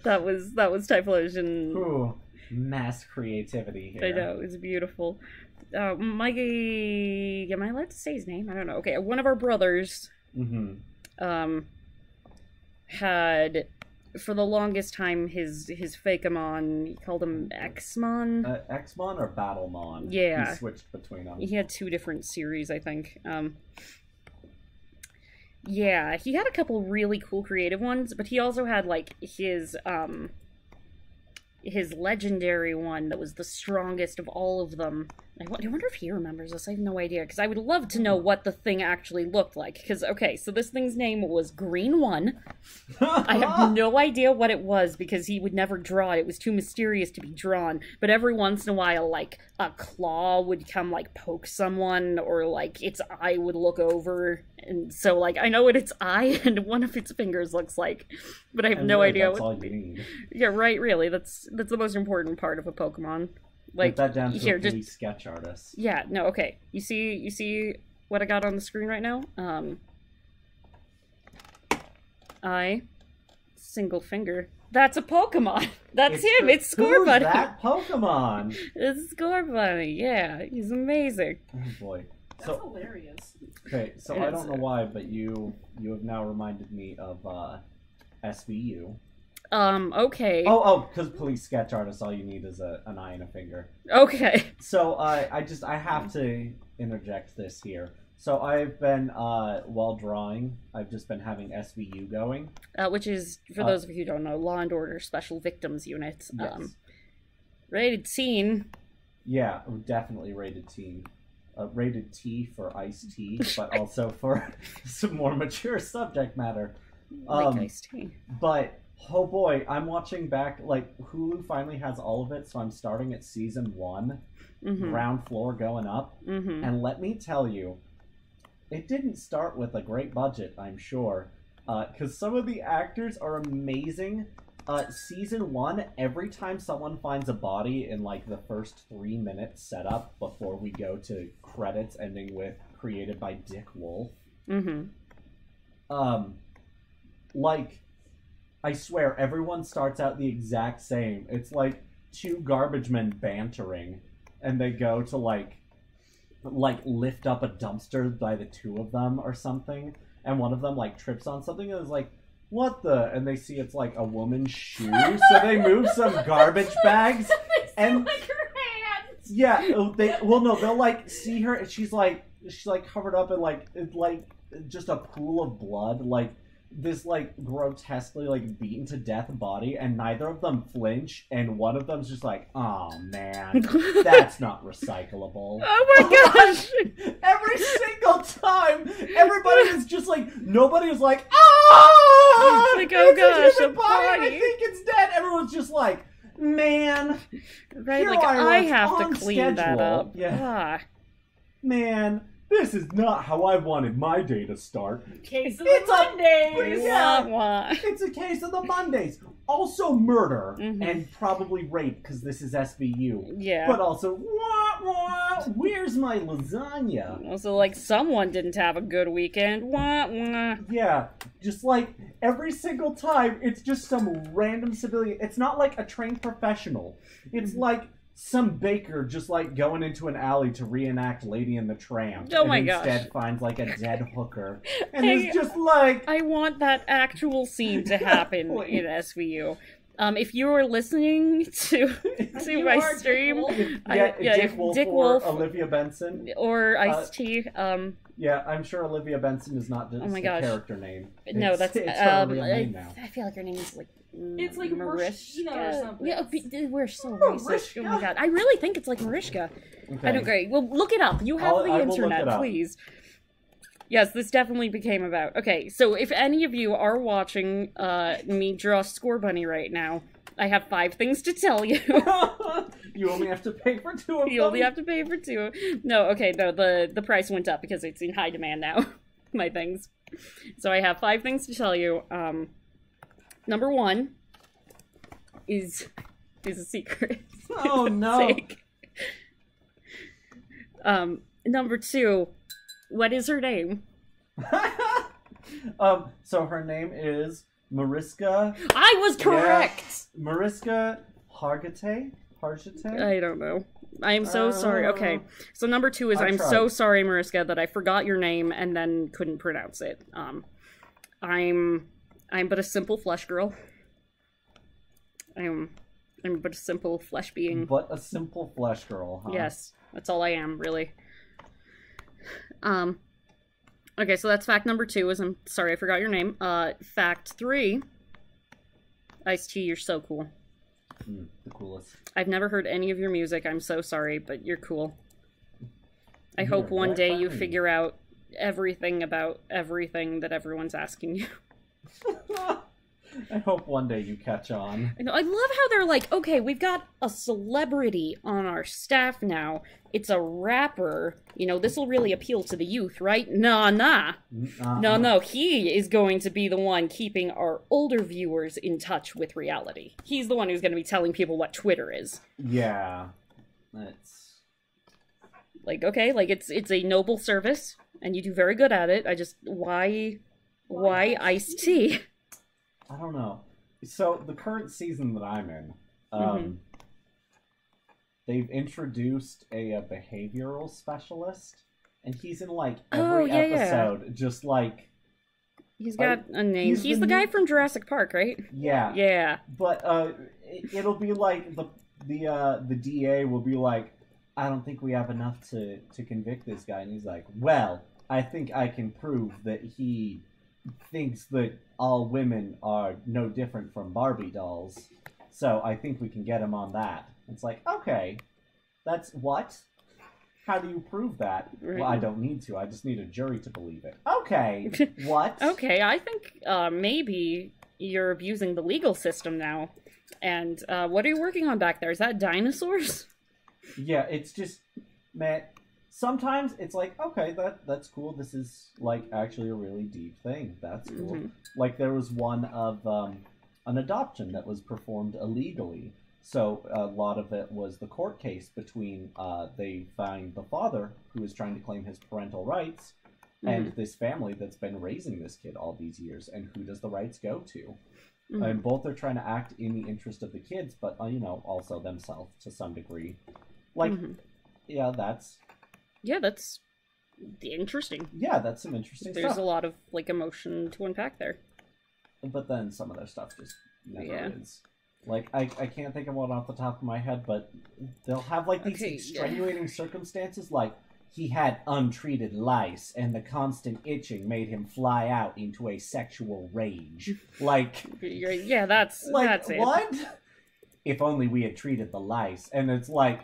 That was Typhlosion. Ooh, mass creativity here. I know, it's beautiful. Mikey, am I allowed to say his name? I don't know. Okay, one of our brothers, had, for the longest time, his Fakemon, he called him Xmon. Xmon or Battlemon? Yeah. He switched between them. He had 2 different series, I think. Yeah, he had a couple really cool creative ones, but he also had, his legendary one that was the strongest of all of them. I wonder if he remembers this. I have no idea, because I would love to know what the thing actually looked like. Because, okay, so this thing's name was Green One. I have no idea what it was, because he would never draw it. It was too mysterious to be drawn. But every once in a while, a claw would come, poke someone, or, its eye would look over. And so, I know what its eye and one of its fingers looks like. But I have no idea that's all you need. Yeah, right, really. That's the most important part of a Pokemon. Put that down to here, a police sketch artist. Yeah, no, okay. You see what I got on the screen right now? Single finger. That's a Pokemon. That's him. It's Scorbunny. That Pokemon. It's Scorbunny. Yeah, he's amazing. Oh boy. That's hilarious. Okay, so I don't know why, but you have now reminded me of SVU. Okay. Because police sketch artist, all you need is an eye and a finger. Okay. So, I have to interject this here. So I've been, while drawing, I've just been having SVU going. Which is, for those of you who don't know, Law and Order Special Victims Unit. Yes. Rated teen. Yeah, definitely rated teen. Rated T for iced tea, but also for some more mature subject matter. Like iced tea. But, oh boy, I'm watching back, like, Hulu finally has all of it, so I'm starting at season 1, ground floor going up, and let me tell you, it didn't start with a great budget, I'm sure, because some of the actors are amazing. Season 1, every time someone finds a body in, like, the first 3 minutes setup before we go to credits ending with created by Dick Wolf, like, I swear, everyone starts out the exact same. It's like 2 garbage men bantering, and they go to, like lift up a dumpster by the 2 of them or something, and one of them, like, trips on something and is like, what the? And they see it's, like, a woman's shoe, so they move some garbage bags, and... like her hands! Yeah, they'll, like, see her, and she's covered up in, like, just a pool of blood, like, this, like, grotesquely, like, beaten to death body, and neither of them flinch, and one of them's just like, oh man, that's not recyclable. Oh my gosh! Every single time, everybody is just like, nobody is like, ah! Like, oh gosh, a a body. I think it's dead. Everyone's just like, man. Right, here like, I have to on clean that schedule. up. Yeah. Man. This is not how I wanted my day to start. Case of the Mondays! Yeah, Wah, wah. it's a case of the Mondays. Also murder, and probably rape, because this is SVU. Yeah. But also, wah, wah, where's my lasagna? Also, like, someone didn't have a good weekend. Wah, wah. Yeah, just like, every single time, it's just some random civilian. It's not like a trained professional. It's like... some baker just, like, going into an alley to reenact Lady and the Tramp. Oh my gosh. And instead finds, like, a dead hooker. And it's just like... I want that actual scene to happen in SVU. If you are listening to my stream... Dick Wolf Dick or Wolf Olivia Benson. Or Ice-T. Yeah, I'm sure Olivia Benson is not just a character name. No, that's... it's her real name now. I feel like her name is, like... It's like Marishka or something. Yeah, we're so racist. Oh my god. I really think it's like Marishka. Okay. I don't agree. Well, look it up. You have the internet, please. Yes, this definitely became about... Okay, so if any of you are watching me draw Score Bunny right now, I have 5 things to tell you. You only have to pay for 2 of them? You only have to pay for 2. No, okay, no, the price went up because it's in high demand now. My things. So I have 5 things to tell you. Number 1 is a secret. Oh no. Number 2, what is her name? So her name is Mariska. I was correct. Yeah, Mariska Hargitay. I don't know. I am so sorry. Okay, so number 2 is I'm so sorry, Mariska, that I forgot your name and then couldn't pronounce it. I'm but a simple flesh girl. I'm but a simple flesh being. But a simple flesh girl, huh? Yes, that's all I am, really. Okay, so that's fact number 2, is I'm sorry I forgot your name. Fact 3, Ice-T, you're so cool. The coolest. I've never heard any of your music, I'm so sorry, but you're cool. I hope one day you figure out everything about everything that everyone's asking you. I hope one day you catch on. I love how they're like, okay, we've got a celebrity on our staff now. It's a rapper. You know, this will really appeal to the youth, right? Nah. No. He is going to be the one keeping our older viewers in touch with reality. He's the one who's going to be telling people what Twitter is. Yeah. That's... Like, okay, like, it's a noble service, and you do very good at it. I just, why Ice-T? I don't know. So, the current season that I'm in, they've introduced a behavioral specialist, and he's in, like, every episode, just, like, He's got a name. He's the guy from Jurassic Park, right? Yeah. Yeah. But it'll be like the DA will be like, I don't think we have enough to convict this guy, and he's like, well, I think I can prove that he thinks that all women are no different from Barbie dolls, so I think we can get him on that. It's like, okay, that's what? How do you prove that? Right. Well, I don't need to. I just need a jury to believe it. Okay, what? Okay, I think maybe you're abusing the legal system now. And what are you working on back there? Is that dinosaurs? Yeah, it's just, man, sometimes it's like, okay, that's cool. This is, like, actually a really deep thing. That's cool. Mm-hmm. Like, there was one of an adoption that was performed illegally. So a lot of it was the court case between, they find the father, who is trying to claim his parental rights, and this family that's been raising this kid all these years, and who does the rights go to? And both are trying to act in the interest of the kids, but, you know, also themselves to some degree. Like, yeah, that's... Yeah, that's interesting. Yeah, that's some interesting There's stuff. a lot of, like, emotion to unpack there. But then some of their stuff just never Yeah. is. Like, I can't think of one off the top of my head, but they'll have, like, these extenuating circumstances, like, he had untreated lice, and the constant itching made him fly out into a sexual rage. Like... Yeah, that's it. What? If only we had treated the lice. And it's like,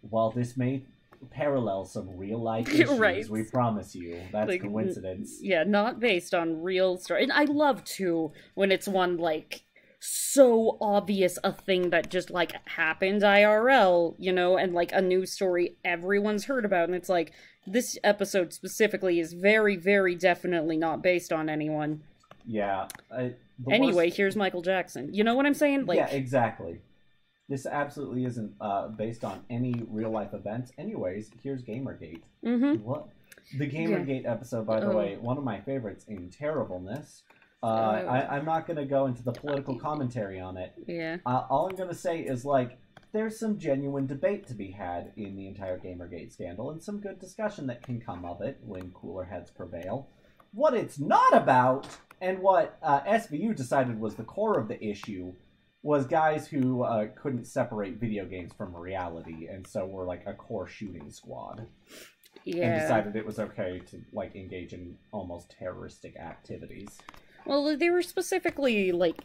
well, this may parallel some real-life issues, Right. we promise you. That's Like, coincidence. Yeah, not based on real story. And I love, too, when it's one, like, so obvious a thing that just, like, happened IRL, you know, and, like, a news story everyone's heard about, and it's like, this episode specifically is very, very definitely not based on anyone. Yeah. Anyway, here's Michael Jackson. You know what I'm saying? Like, yeah, exactly. This absolutely isn't based on any real-life events. Anyways, here's Gamergate. What? The Gamergate episode, by the way, one of my favorites in terribleness. I'm not going to go into the political commentary on it. Yeah. All I'm going to say is, like, there's some genuine debate to be had in the entire Gamergate scandal, and some good discussion that can come of it when cooler heads prevail. What it's not about, and what SVU decided was the core of the issue, was guys who couldn't separate video games from reality, and so were, like, a core shooting squad. Yeah. And decided it was okay to, like, engage in almost terroristic activities. Well, they were specifically, like,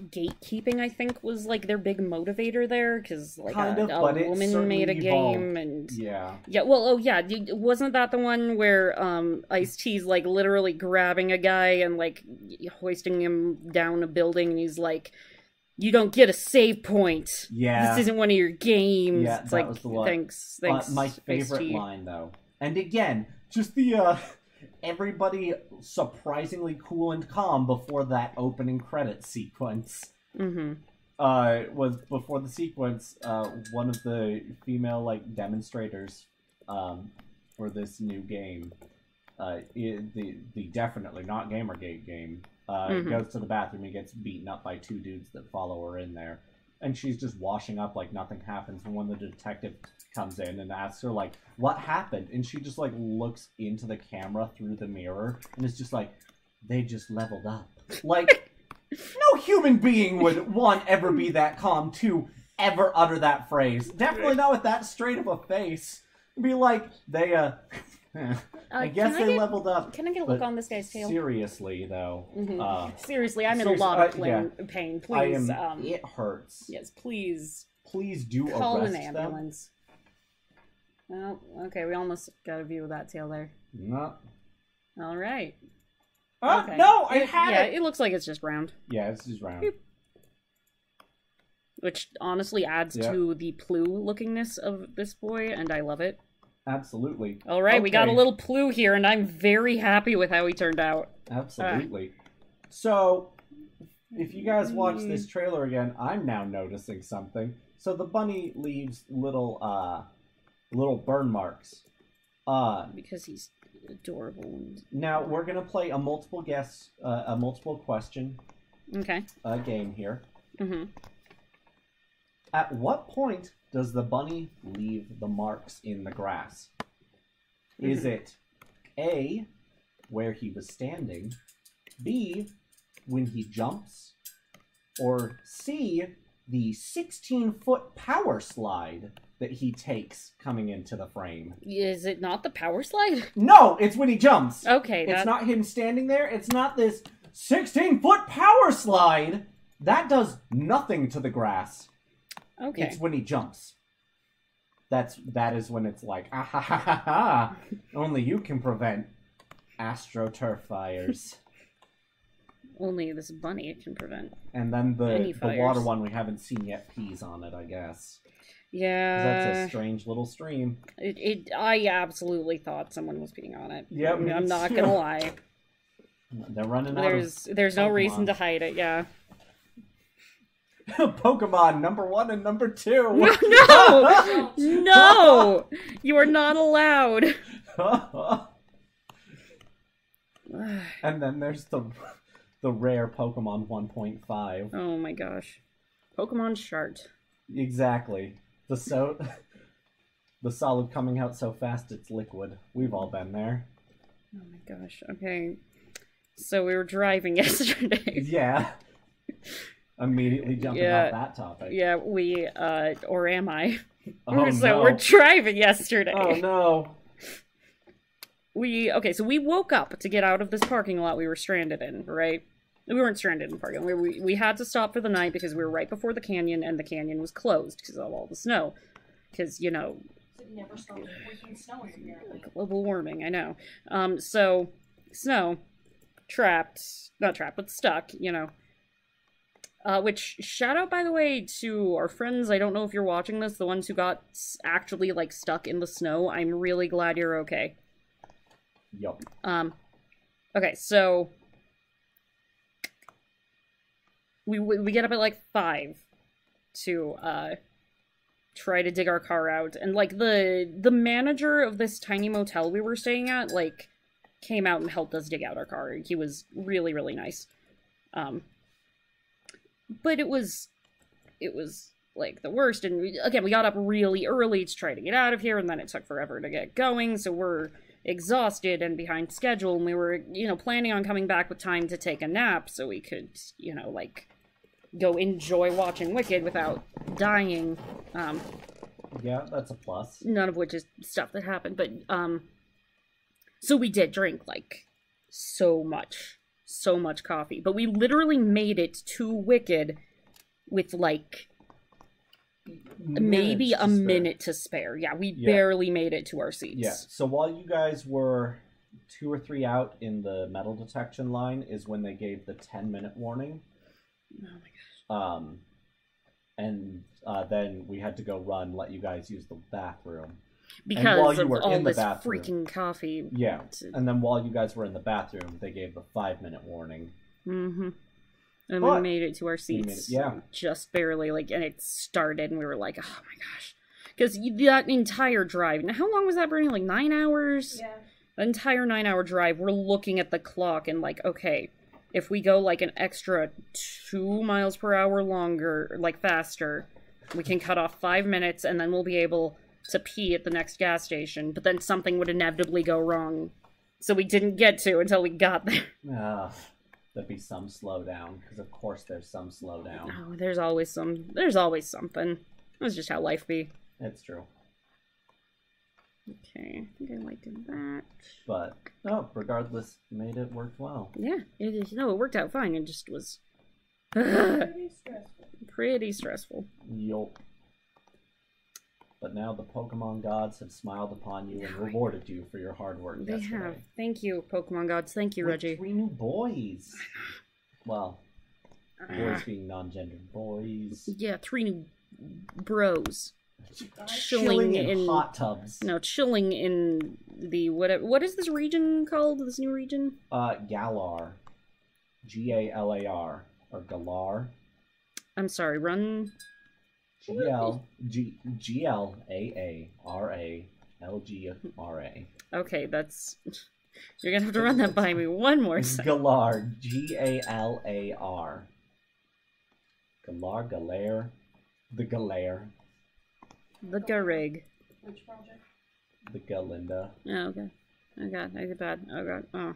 gatekeeping, I think, was, like, their big motivator there, because, like, Kind of, a but it woman certainly made a evolved. game, and... Yeah. Yeah, well, oh, yeah, wasn't that the one where, Ice-T's, like, literally grabbing a guy and, like, hoisting him down a building, and he's like, you don't get a save point! Yeah. This isn't one of your games! Yeah, It's that like, was the one. Thanks, My favorite Ice-T. line, though. And again, just the, everybody surprisingly cool and calm before that opening credit sequence. Was before the sequence, one of the female, like, demonstrators, for this new game, the definitely not Gamergate game, goes to the bathroom and gets beaten up by two dudes that follow her in there. And she's just washing up like nothing happens. And when the detective comes in and asks her, like, what happened? And she just, like, looks into the camera through the mirror and is just like, they just leveled up. Like, no human being would, one, ever be that calm, two, ever utter that phrase. Definitely not with that straight of a face. Be like, they, I guess they leveled up. Can I get a look on this guy's tail? Seriously, though. Seriously, I'm in a lot of pain. Please, it hurts. Yes, please. Please do Call arrest an ambulance. Well, okay, we almost got a view of that tail there. No. All right. Okay. No, I had yeah, it. it looks like it's just round. Yeah, it's just round. Beep. Which honestly adds to the Plu lookingness of this boy, and I love it. Absolutely. All right, we got a little Plu here, and I'm very happy with how he turned out. Absolutely. So, if you guys watch this trailer again, I'm now noticing something. So the bunny leaves little burn marks. Because he's adorable. Now we're gonna play a multiple question. Okay. Game here. Mm-hmm. At what point does the bunny leave the marks in the grass? Is it A, where he was standing, B, when he jumps, or C, the 16-foot power slide that he takes coming into the frame. Is it not the power slide? No, it's when he jumps. Okay, It's not him standing there. It's not this 16-foot power slide. That does nothing to the grass. Okay. It's when he jumps. That is when it's like, ah ha ha ha ha. Only you can prevent AstroTurf fires. Only this bunny can prevent. And then the fires. water one we haven't seen yet pees on it, I guess. 'Cause Yeah. that's a strange little stream. I absolutely thought someone was peeing on it. Yep, me I'm not too. gonna lie. They're running out of There's no Pokemon. reason to hide it, yeah. Pokemon number 1 and number 2. No! No! You are not allowed. And then there's the rare Pokemon 1.5. Oh my gosh. Pokemon Shart. Exactly. The solid coming out so fast it's liquid. We've all been there. Oh my gosh. Okay. So we were driving yesterday. Yeah. Immediately jumping off that topic. Yeah, or am I? Oh, So no. we're driving yesterday. Oh no. So we woke up to get out of this parking lot we were stranded in, right? We weren't stranded in parking lot. We had to stop for the night because we were right before the canyon, and the canyon was closed because of all the snow. Because, you know... It never stops freaking snowing, apparently. Global warming, I know. So, snow. Not trapped, but stuck, you know. Which, shout out, by the way, to our friends, I don't know if you're watching this, the ones who got actually, like, stuck in the snow. I'm really glad you're okay. Yup. Okay, so... We get up at, like, 5 to, try to dig our car out. And, like, the manager of this tiny motel we were staying at, like, came out and helped us dig out our car. He was really, really nice. But it was, like, the worst. And, we got up really early to try to get out of here, and then it took forever to get going, so we're exhausted and behind schedule, and we were, you know, planning on coming back with time to take a nap so we could, you know, like, go enjoy watching Wicked without dying. Yeah, that's a plus. None of which is stuff that happened, but, so we did drink, like, so much coffee. But we literally made it to Wicked with, like, maybe a minute to spare. Yeah, we barely made it to our seats. Yeah, so while you guys were 2 or 3 out in the metal detection line is when they gave the 10-minute warning. Oh my gosh. And then we had to go run, let you guys use the bathroom. Because of all this freaking coffee. Yeah, and then while you guys were in the bathroom, they gave the 5-minute warning. Mm-hmm. And we made it to our seats. Yeah. Just barely, like, and it started, and we were like, oh my gosh. Because that entire drive, now how long was that burning? Like 9 hours? Yeah. The entire 9-hour drive, we're looking at the clock and like, okay, if we go like an extra 2 miles per hour longer, like faster, we can cut off 5 minutes, and then we'll be able to pee at the next gas station. But then something would inevitably go wrong. So we didn't get to until we got there. There'd be some slowdown, because of course there's some slowdown. Oh, there's always something. That's just how life be. It's true. Okay, I think I liked that. But, regardless, made it work well. Yeah, it is. No, it worked out fine. It just was Pretty stressful. pretty stressful. Yup. But now the Pokemon gods have smiled upon you and rewarded you for your hard work They yesterday. have. Thank you, Pokemon gods. Thank you, With Reggie. 3 new boys. Well, boys being non-gendered boys. Yeah, 3 new bros. Chilling in hot tubs. No, chilling in the what is this region called? This new region? Galar. Galar. Or Galar. I'm sorry, run. G-L-A-A-R-A-L-G-R-A. Okay, that's... You're gonna have to run that by me one more time. Galar. G-A-L-A-R. Galar. The Galare. The Garig. Which project? The Galinda. Oh, okay. Oh god, I did bad. Oh god. Oh.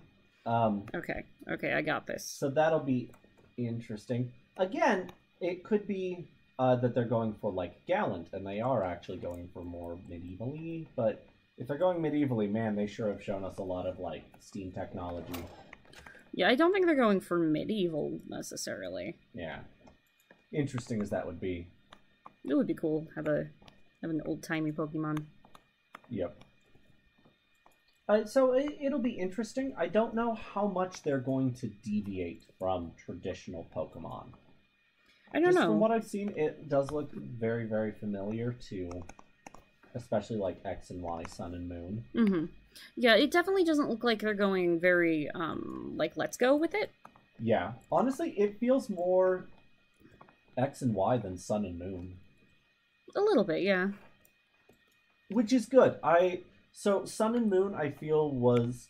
Okay, I got this. So that'll be interesting. Again, it could be that they're going for like Gallant, and they are actually going for more medievally. But if they're going medievally, man, they sure have shown us a lot of like Steam technology. Yeah, I don't think they're going for medieval necessarily. Yeah, interesting as that would be. It would be cool. Have an old timey Pokemon. Yep. So it'll be interesting. I don't know how much they're going to deviate from traditional Pokemon. I don't know. From what I've seen, it does look very, very familiar to, especially like X and Y, Sun and Moon. Mm-hmm. Yeah, it definitely doesn't look like they're going very, like, let's go with it. Yeah. Honestly, it feels more X and Y than Sun and Moon. A little bit, yeah. Which is good. So Sun and Moon, I feel, was...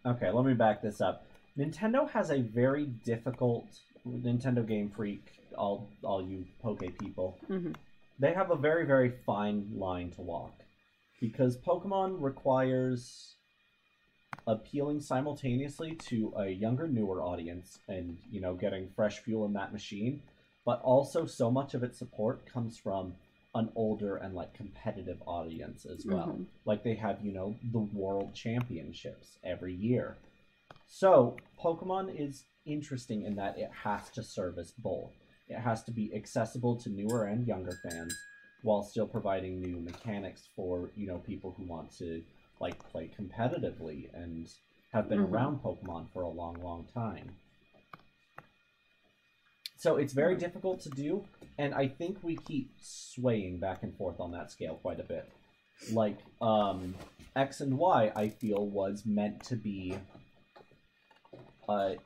Okay, let me back this up. Nintendo has a very difficult... Nintendo Game Freak, all you Poke people. Mm-hmm. They have a very, very fine line to walk. Because Pokemon requires appealing simultaneously to a younger, newer audience and, you know, getting fresh fuel in that machine. But also so much of its support comes from an older and, like, competitive audience as well. Mm-hmm. Like, they have, you know, the World Championships every year. So, Pokemon is interesting in that it has to service both. It has to be accessible to newer and younger fans, while still providing new mechanics for, you know, people who want to, like, play competitively and have been around Pokemon for a long, long time. So it's very difficult to do, and I think we keep swaying back and forth on that scale quite a bit. Like, X and Y, I feel, was meant to be...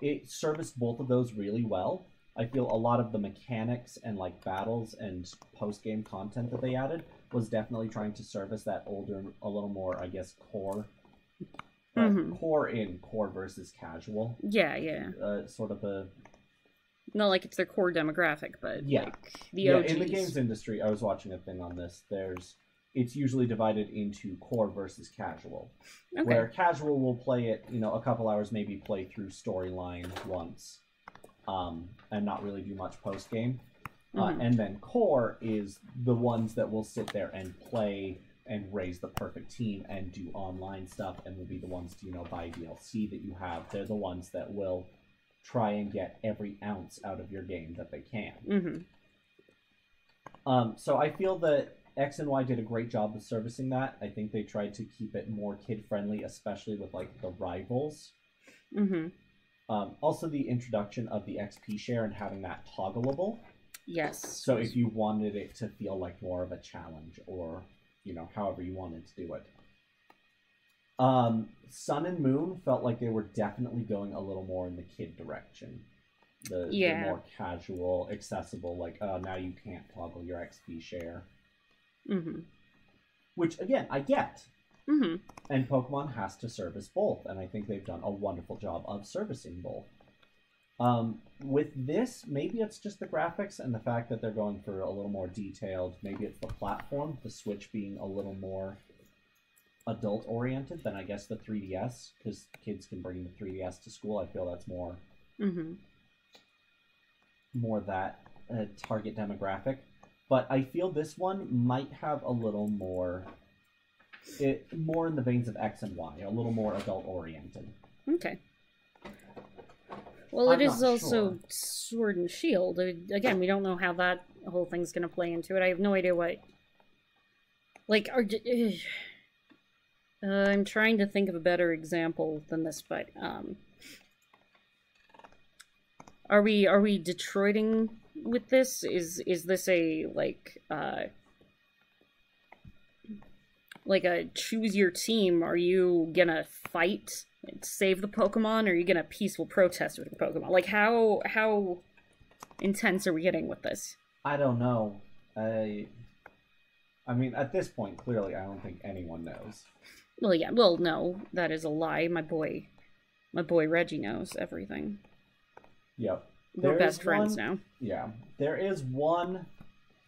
it serviced both of those really well. I feel a lot of the mechanics and like battles and post-game content that they added was definitely trying to service that older, a little more, I guess, core. Core in core versus casual. Yeah, yeah. Sort of a... Not like it's their core demographic, but yeah. Like the OGs. In the games industry, I was watching a thing on this. It's usually divided into core versus casual. Okay. Where casual will play it, you know, a couple hours, maybe play through storyline once. And not really do much post-game. And then core is the ones that will sit there and play and raise the perfect team and do online stuff and will be the ones to, you know, buy DLC that you have. They're the ones that will try and get every ounce out of your game that they can. So I feel that X and Y did a great job of servicing that. I think they tried to keep it more kid-friendly, especially with, like, the rivals. Also, the introduction of the XP share and having that toggleable. Yes. So if you wanted it to feel like more of a challenge or, you know, however you wanted to do it. Sun and Moon felt like they were definitely going a little more in the kid direction. The more casual, accessible, like, now you can't toggle your XP share. Which, again, I get. And Pokemon has to service both, and I think they've done a wonderful job of servicing both. With this, maybe it's just the graphics and the fact that they're going for a little more detailed. Maybe it's the platform, the Switch being a little more adult-oriented than, I guess, the 3DS, because kids can bring the 3DS to school. I feel that's more, more that target demographic. But I feel this one might have a little more... more in the veins of X and Y, a little more adult-oriented. Okay. Well, it is also sure. Sword and Shield. Again, we don't know how that whole thing's going to play into it. I have no idea what... Like, I'm trying to think of a better example than this, but, Are we Detroiting with this? Is this a, like a choose your team? Are you gonna fight and save the Pokemon, or are you gonna peaceful protest with the Pokemon? Like, how intense are we getting with this? I don't know. I mean, at this point, clearly, I don't think anyone knows. Well, yeah. Well, no, that is a lie. My boy Reggie knows everything. Yep. We're best friends now. Yeah. There is one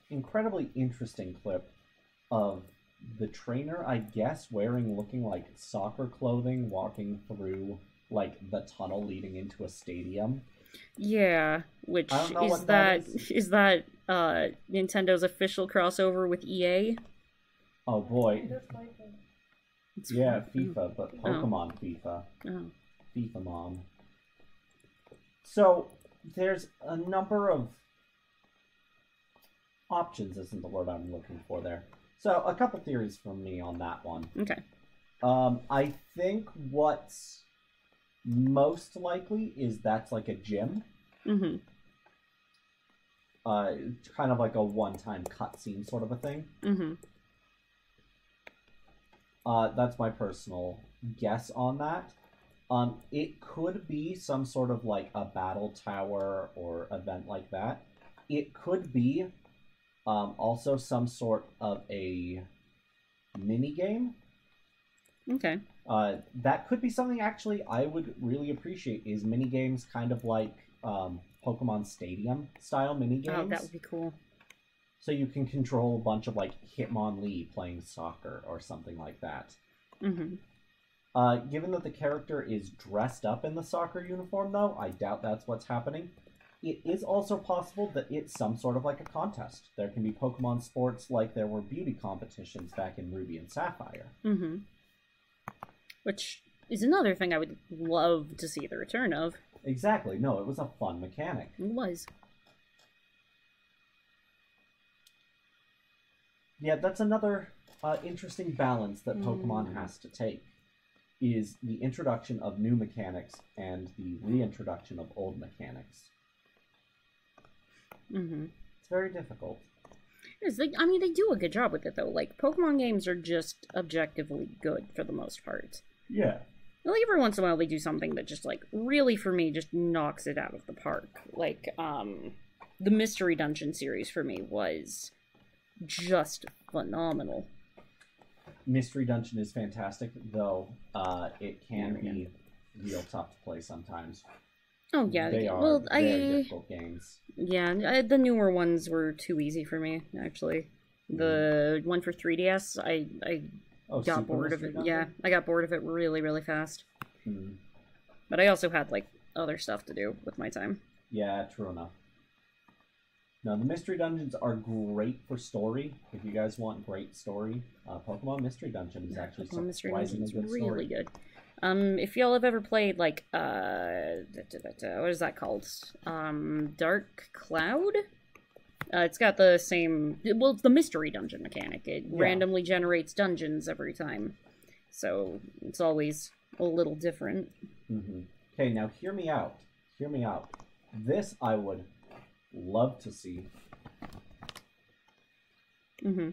incredibly interesting clip of the trainer, I guess, looking like soccer clothing, walking through like the tunnel leading into a stadium. Yeah, which I don't know is what that that is. is that Nintendo's official crossover with EA? Oh boy. It's Yeah, FIFA, but Oh. Pokemon FIFA. Oh. FIFA Mom. So, there's a number of options, isn't the word I'm looking for there. So, a couple theories from me on that one. Okay. I think what's most likely is that's like a gym. Mm-hmm. Kind of like a one-time cutscene sort of a thing. Mm-hmm. That's my personal guess on that. It could be some sort of like a battle tower or event like that. It could be also some sort of a mini game. Okay. That could be something actually I would really appreciate is mini games kind of like Pokemon Stadium style mini games. Oh, that would be cool. So you can control a bunch of like Hitmonlee playing soccer or something like that. Mm-hmm. Given that the character is dressed up in the soccer uniform, though, I doubt that's what's happening. It is also possible that it's some sort of like a contest. There can be Pokemon sports like there were beauty competitions back in Ruby and Sapphire. Mm-hmm. Which is another thing I would love to see the return of. Exactly. No, it was a fun mechanic. It was. Yeah, that's another interesting balance that Pokemon has to take, is the introduction of new mechanics and the reintroduction of old mechanics. Mm-hmm. It's very difficult. I mean, they do a good job with it, though. Like, Pokemon games are just objectively good for the most part. Yeah. Like, every once in a while they do something that just, like, really, for me, just knocks it out of the park. Like, the Mystery Dungeon series for me was just phenomenal. Mystery Dungeon is fantastic, though it can be real tough to play sometimes. Oh, yeah. They are well, very difficult games. Yeah, the newer ones were too easy for me, actually. The one for 3DS, I got Super bored of Mystery it. Dungeon? Yeah, I got bored of it really, really fast. Hmm. But I also had, like, other stuff to do with my time. Yeah, true enough. No, the Mystery Dungeons are great for story. If you guys want great story, Pokemon Mystery Dungeon is actually Pokemon Mystery surprisingly Dungeon's good really story. good. If y'all have ever played, like, what is that called? Dark Cloud? It's got the same, well, it's the Mystery Dungeon mechanic. It randomly generates dungeons every time. So, it's always a little different. Mm-hmm. Okay, now hear me out. Hear me out. This I would love to see. Mm-hmm.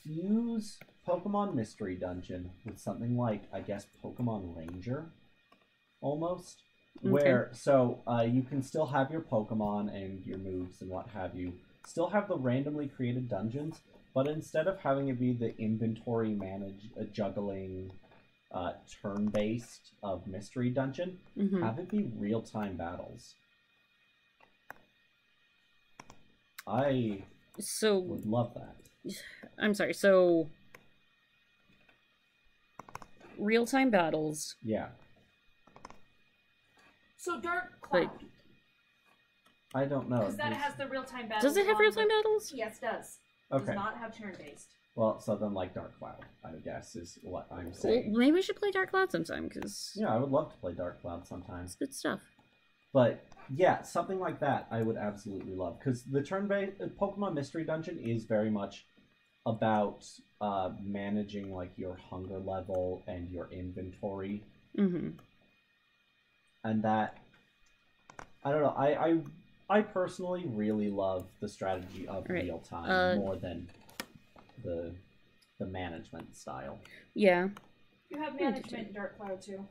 Fuse Pokemon Mystery Dungeon with something like, I guess, Pokemon Ranger, almost. Okay. Where, so, you can still have your Pokemon and your moves and what have you, still have the randomly created dungeons, but instead of having it be the inventory managed, juggling, turn-based of Mystery Dungeon, Mm-hmm. have it be real-time battles. I So, would love that. I'm sorry, so... Real-time battles. Yeah. So Dark Cloud, I don't know. because that has the real-time battles. Does it have on real-time the- battles? Yes, it does. Okay. Does not have turn-based. Well, so then like Dark Cloud, I guess, is what I'm Well, saying. maybe we should play Dark Cloud sometime, because Yeah, I would love to play Dark Cloud sometimes. it's good stuff. But yeah, something like that I would absolutely love. Because the turn-based Pokemon Mystery Dungeon is very much about managing like your hunger level and your inventory. Mm-hmm. And that, I don't know, I personally really love the strategy of Right. real time more than the management style. Yeah. You have management in Dark Cloud too.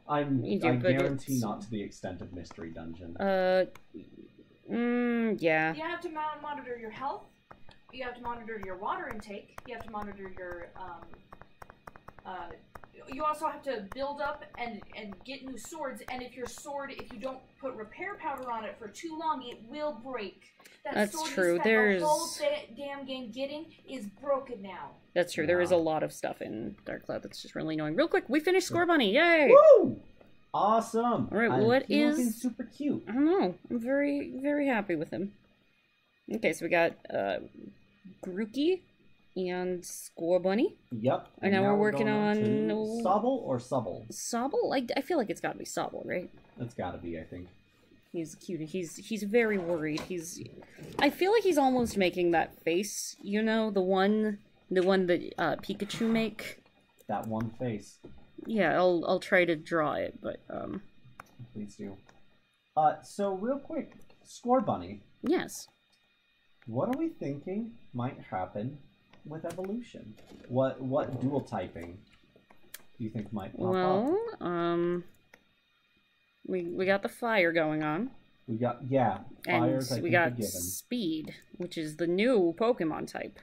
I You do, but guarantee it's- not to the extent of Mystery Dungeon. Yeah. You have to monitor your health. You have to monitor your water intake. You have to monitor your you also have to build up and get new swords. And if your sword, if you don't put repair powder on it for too long, it will break. That's sword true. You spent the whole damn game getting is broken now. That's true. There is a lot of stuff in Dark Cloud that's just really annoying. Real quick, we finished Score Bunny. Yay! Woo! Awesome. All right, what is? Looking super cute. I don't know. I'm very, very happy with him. Okay, so we got Grookey and Score Bunny. Yep. And now we're working on Sobble or Subble? Sobble? I feel like it's got to be Sobble, right? It's got to be, I think. He's cute. He's very worried. I feel like he's almost making that face. You know, the one that Pikachu make. That one face. Yeah, I'll try to draw it, but Please do. So real quick, Score Bunny. Yes. What are we thinking might happen with evolution? What dual typing do you think might pop up? We got the fire going on. We got fires. And we got speed, which is the new Pokemon type.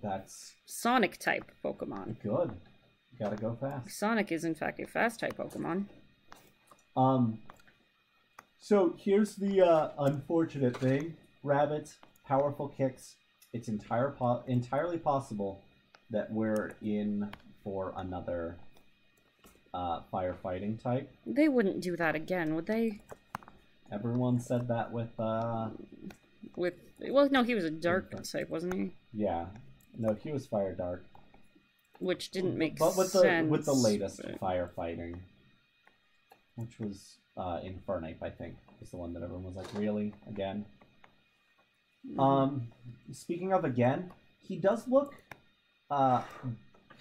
That's Sonic type Pokemon. Good. You gotta go fast. Sonic is in fact a fast type Pokemon. So here's the unfortunate thing. Rabbits, powerful kicks. It's entirely possible that we're in for another firefighting type. They wouldn't do that again, would they? Everyone said that with well, no, he was a dark type, wasn't he? Yeah. No, he was fire dark. Which didn't make sense. But with the latest firefighting, which was Infernape, I think, was the one that everyone was like, really? Again? Speaking of again, he does look kind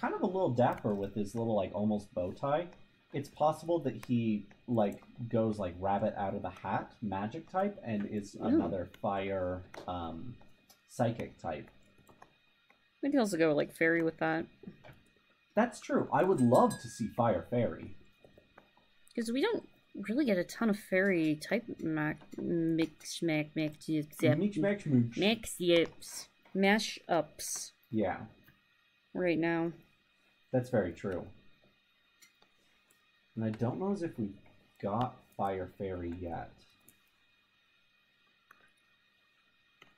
of a little dapper with his little, like, almost bow tie. It's possible that he, like, goes, like, rabbit out of the hat, magic type, and is another fire, psychic type. We could also go, like, fairy with that. That's true. I would love to see fire fairy. Because we don't really get a ton of fairy type mash-ups. Yeah. Right now. That's very true. And I don't know as if we got fire fairy yet.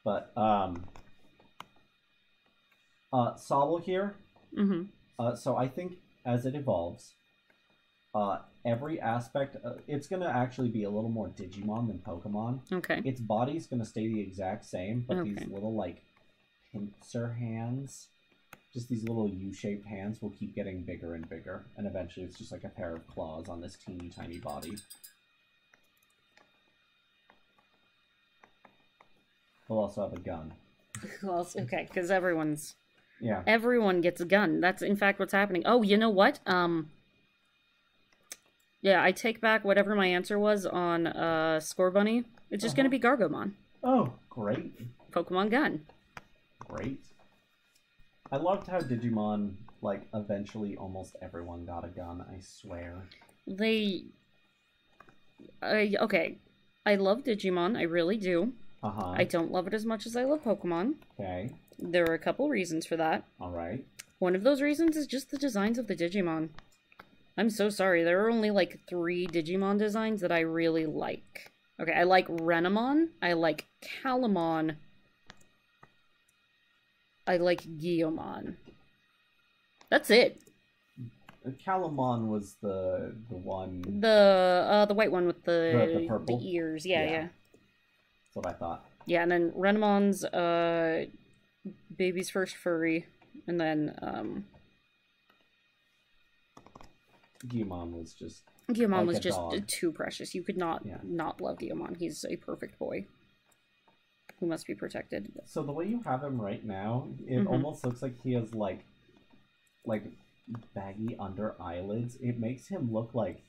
But, Sobble here. Mm-hmm. So I think as it evolves, every aspect, it's going to actually be a little more Digimon than Pokemon. Okay. Its body's going to stay the exact same, but these little, like, pincer hands, just these little U-shaped hands will keep getting bigger and bigger. And eventually it's just like a pair of claws on this teeny tiny body. We'll also have a gun. Well, okay, because everyone gets a gun. That's in fact what's happening. Oh, you know what? Yeah, I take back whatever my answer was on Score Bunny. It's just gonna be Gargomon. Oh, great. Pokemon gun. Great. I loved how Digimon, like, eventually almost everyone got a gun, I swear. Okay. I love Digimon, I really do. Uh-huh. I don't love it as much as I love Pokemon. Okay. There are a couple reasons for that. Alright. One of those reasons is just the designs of the Digimon. I'm so sorry, there are only, like, 3 Digimon designs that I really like. Okay, I like Renamon, I like Calamon, I like Guiamon. That's it. Calamon was the one... The white one with the purple? The ears, yeah. That's what I thought. Yeah, and then Renamon's baby's first furry, and then Guiamon was just... Guiamon like was a just dog. too precious. You could not love Guiamon. He's a perfect boy who must be protected. So the way you have him right now, it almost looks like he has, like baggy under eyelids. It makes him look like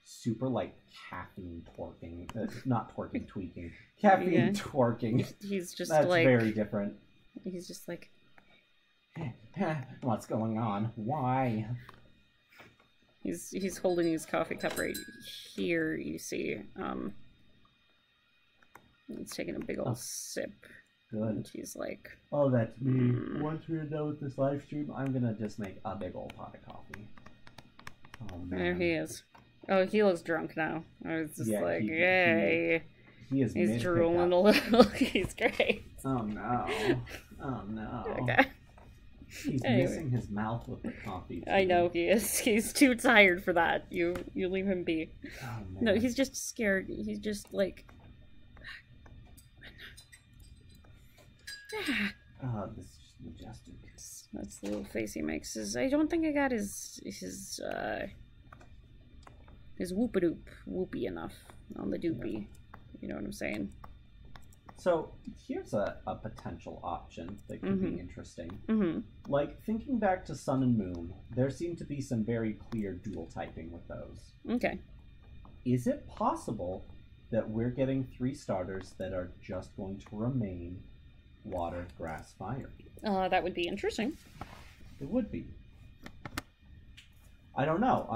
super, like, caffeine twerking. Not twerking, tweaking. Caffeine twerking. He's just That's like... very different. He's just like... What's going on? Why? He's holding his coffee cup right here, you see. He's taking a big old sip. Good. And he's like... Oh, that's me. Once we're done with this live stream, I'm gonna just make a big old pot of coffee. There man. he is. Oh, he looks drunk now. I was just Yeah, like, he- yay. He is He's mid-pickup. drooling a little. He's great. Oh no. Oh no. Okay. He's Anyway. missing his mouth with the coffee. I too. know he is. He's too tired for that. You leave him be. Oh, man. No, he's just scared. He's just like. Oh, this is just majestic. That's the little face he makes. I don't think I got his whoopadoop whoopy enough on the doopy. You know what I'm saying? So here's a potential option that could be interesting. Mm-hmm. Like, thinking back to Sun and Moon, there seemed to be some very clear dual typing with those. Okay. Is it possible that we're getting 3 starters that are just going to remain water, grass, fire? That would be interesting. It would be. I don't know.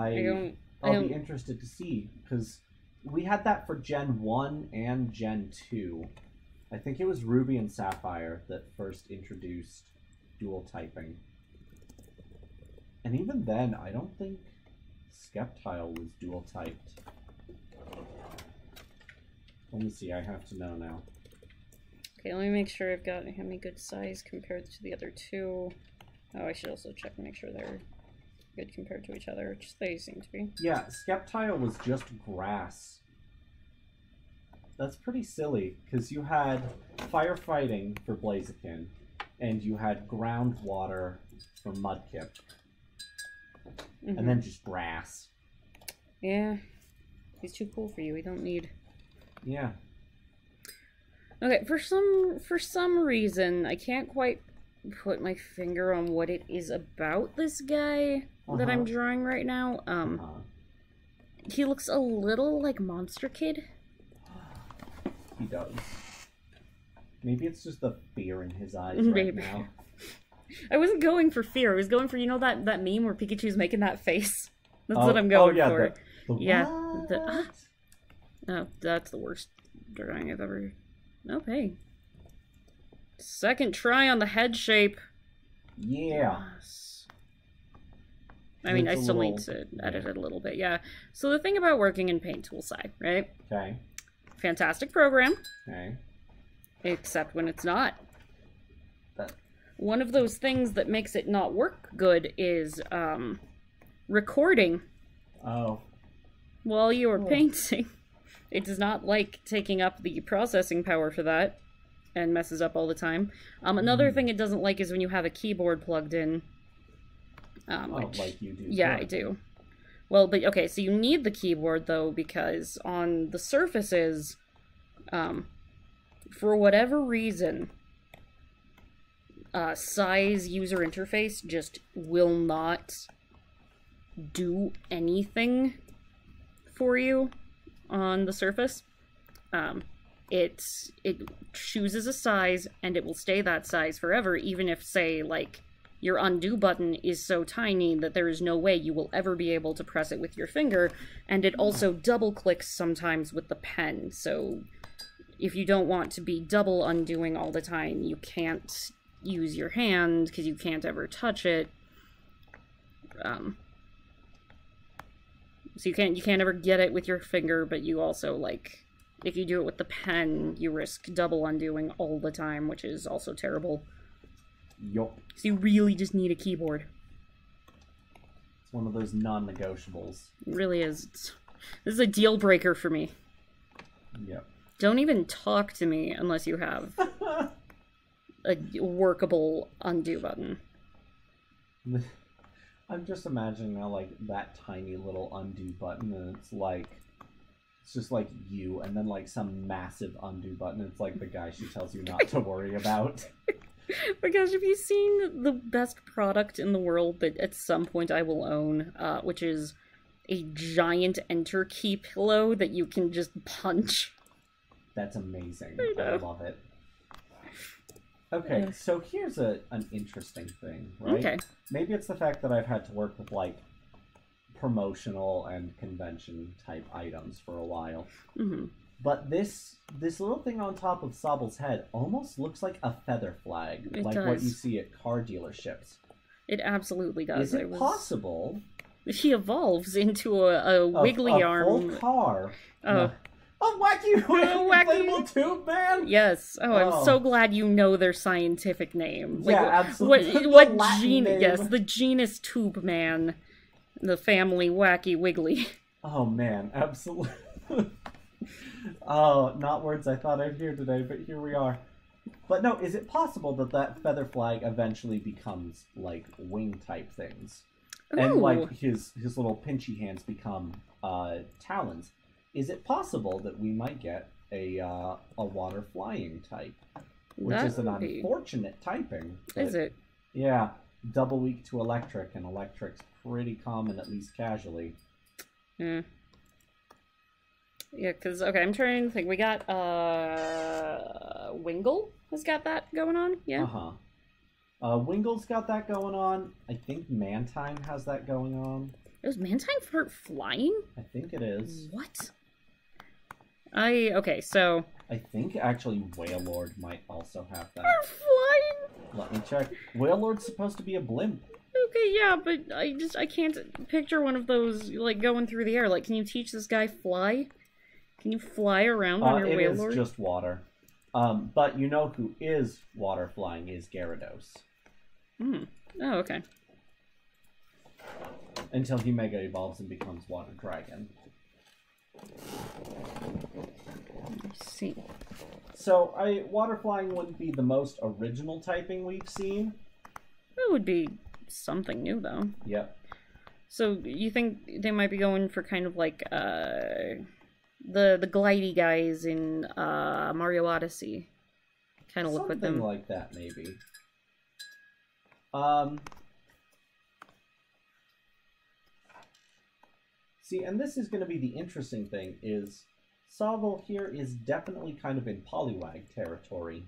I'll be interested to see, because we had that for Gen 1 and Gen 2. I think it was Ruby and Sapphire that first introduced dual typing. And even then, I don't think Skeptile was dual typed. Let me see, I have to know now. Okay, let me make sure I've got him a good size compared to the other two. Oh, I should also check and make sure they're good compared to each other, which they seem to be. Yeah, Skeptile was just grass. That's pretty silly, because you had firefighting for Blaziken, and you had groundwater for Mudkip, and then just grass. Yeah. He's too cool for you. We don't need... Yeah. Okay, for some reason, I can't quite put my finger on what it is about this guy that I'm drawing right now. He looks a little like Monster Kid. He does. Maybe it's just the fear in his eyes Maybe. right now. I wasn't going for fear. I was going for, you know, that meme where Pikachu's making that face? That's what I'm going for. The Yeah. what? Oh, that's the worst drawing I've ever... Oh, hey. Second try on the head shape. Yeah. Yes. I mean, I It's a still little- need to edit it a little bit, yeah. So the thing about working in Paint Tool side, right? Okay. Fantastic program, Okay. except when it's not. That. One of those things that makes it not work good is recording Oh. while you are painting. It does not like taking up the processing power for that and messes up all the time. Another thing it doesn't like is when you have a keyboard plugged in. Which, like you do. yeah, I do. Well, but okay, so you need the keyboard though, because on the surfaces, for whatever reason, size user interface just will not do anything for you on the surface. It chooses a size and it will stay that size forever, even if, say, like, your undo button is so tiny that there is no way you will ever be able to press it with your finger, and it also double clicks sometimes with the pen, so if you don't want to be double undoing all the time, you can't use your hand because you can't ever touch it. So you can't ever get it with your finger, but you also, like, if you do it with the pen, you risk double undoing all the time, which is also terrible. Yup. So you really just need a keyboard. It's one of those non-negotiables. It really is. This is a deal breaker for me. Yep. Don't even talk to me unless you have a workable undo button. I'm just imagining now, like, that tiny little undo button, and it's just like you, and then like some massive undo button. It's like the guy she tells you not to worry about. My gosh, have you seen the best product in the world that at some point I will own, which is a giant enter key pillow that you can just punch? That's amazing. I know. I love it. Okay, so here's an interesting thing, right? Okay. Maybe it's the fact that I've had to work with, like, promotional and convention type items for a while. Mm-hmm. But this little thing on top of Sobble's head almost looks like a feather flag, It like does. what you see at car dealerships. It absolutely does. Is it possible She evolves into a wiggly a arm. full car. Oh. No. A wacky, wacky- inflatable tube man. Yes. Oh, I'm Oh. so glad you know their scientific name. Yeah, What, absolutely. what The Latin gene? name. Yes, the genus Tube Man, the family Wacky Wiggly. Oh man, absolutely. Oh, not words I thought I'd hear today, but here we are. But no, is it possible that that feather flag eventually becomes like wing type things, and Ooh. like his little pinchy hands become talons? Is it possible that we might get a water flying type, which That is an would be- unfortunate typing? Is but- it? Yeah, double weak to electric, and electric's pretty common, at least casually. Yeah. Yeah, because, okay, I'm trying to think. We got, Wingle has got that going on, yeah? Wingle's got that going on. I think Mantine has that going on. Is Mantine for flying? I think it is. What? Okay, so... I think actually Whalelord might also have that. They're flying? Let me check. Whalelord's supposed to be a blimp. Okay, yeah, but I can't picture one of those, like, going through the air. Like, can you teach this guy fly? Can you fly around on your It Whalelord? is just water. But you know who is water flying is Gyarados. Hmm. Oh, okay. Until he Mega Evolves and becomes Water Dragon. I see. So, water flying wouldn't be the most original typing we've seen. That would be something new, though. Yep. So, you think they might be going for kind of like, the glidey guys in, Mario Odyssey? Kind of look with them. Something like that, maybe. See, and this is going to be the interesting thing, is Sobble here is definitely kind of in Poliwag territory.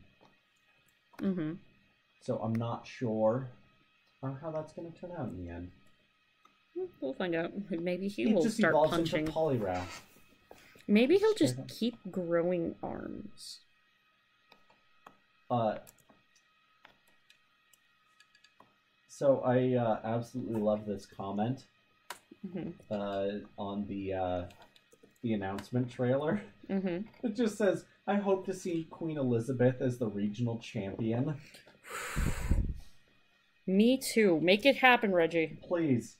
Mm-hmm. So I'm not sure how that's going to turn out in the end. We'll find out. Maybe he It will just start evolves punching. into Poliwrath. Maybe he'll just Straight up. keep growing arms. So I absolutely love this comment Mm-hmm. on the announcement trailer. Mm-hmm. It just says, "I hope to see Queen Elizabeth as the regional champion." Me too. Make it happen, Reggie. Please.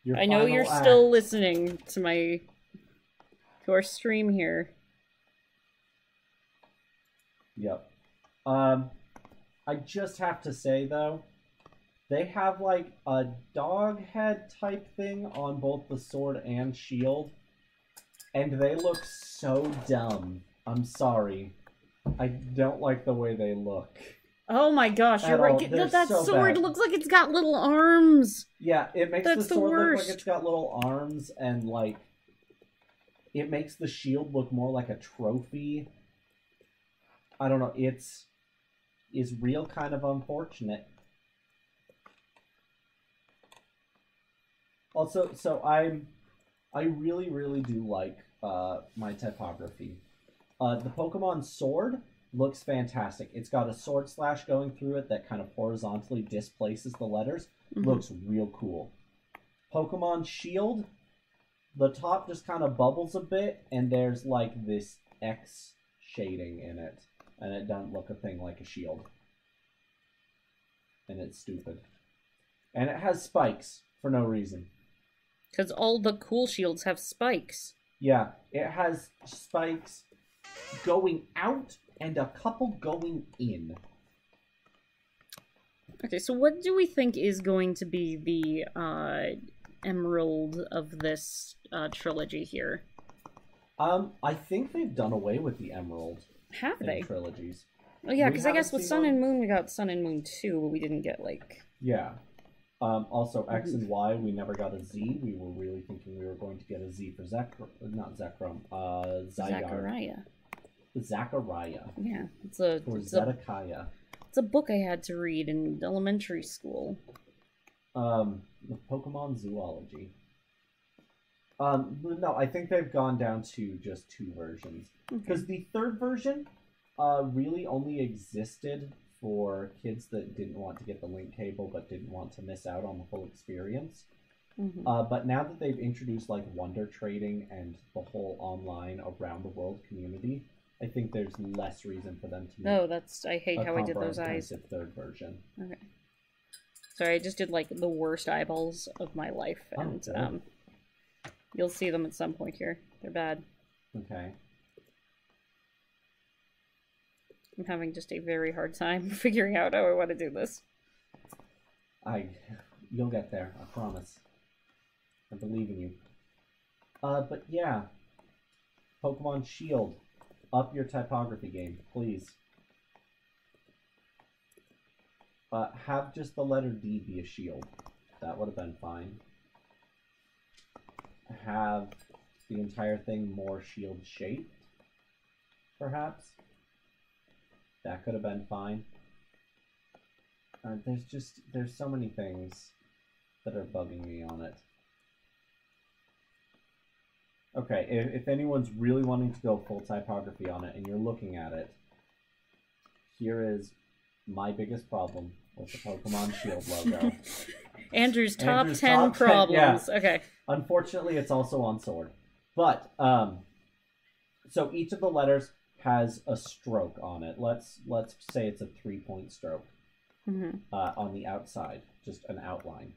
Your I know final you're act. still listening to our stream here. Yep. I just have to say though, they have like a dog head type thing on both the sword and shield, and they look so dumb. I'm sorry. I don't like the way they look. Oh my gosh, you're At right. all. They're That so sword bad. looks like it's got little arms. Yeah, it makes That's the the sword look worst. like it's got little arms, and like it makes the shield look more like a trophy. I don't know. Is real kind of unfortunate. Also, so I really, really do like my typography. The Pokemon Sword looks fantastic. It's got a sword slash going through it that kind of horizontally displaces the letters. Mhm. Looks real cool. Pokemon Shield, the top just kind of bubbles a bit, and there's like this X shading in it, and it doesn't look a thing like a shield. And it's stupid. And it has spikes for no reason. Because all the cool shields have spikes. Yeah, it has spikes going out and a couple going in. Okay, so what do we think is going to be the emerald of this trilogy here? I think they've done away with the emerald Have in they? trilogies. Oh yeah, We because I guess haven't with seen Sun one. and Moon we got Sun and Moon 2, but we didn't get like... Yeah. Also, X and Y, we never got a Z. We were really thinking we were going to get a Z for Zygarde. Zachariah. Zachariah. Yeah, it's Or a Zedekiah. it's a book I had to read in elementary school. The Pokemon Zoology. No, I think they've gone down to just 2 versions. Because the third version really only existed for kids that didn't want to get the link cable but didn't want to miss out on the full experience. But now that they've introduced like wonder trading and the whole online around the world community, I think there's less reason for them to make No, that's... I hate how I did those eyes. comprehensive third version. Okay. Sorry, I just did, like, the worst eyeballs of my life, and, good. you'll see them at some point here. They're bad. Okay. I'm having just a very hard time figuring out how I want to do this. You'll get there, I promise. I believe in you. But yeah. Pokemon Shield. Up your typography game, please. Have just the letter D be a shield. That would have been fine. Have the entire thing more shield shaped, perhaps. That could have been fine. There's so many things that are bugging me on it. Okay, if anyone's really wanting to go full typography on it and you're looking at it, here is my biggest problem with the Pokemon Shield logo. Andrew's top 10 problems. Yeah. Okay. Unfortunately, it's also on Sword. But, so each of the letters has a stroke on it. Let's say it's a 3-point stroke on the outside, just an outline.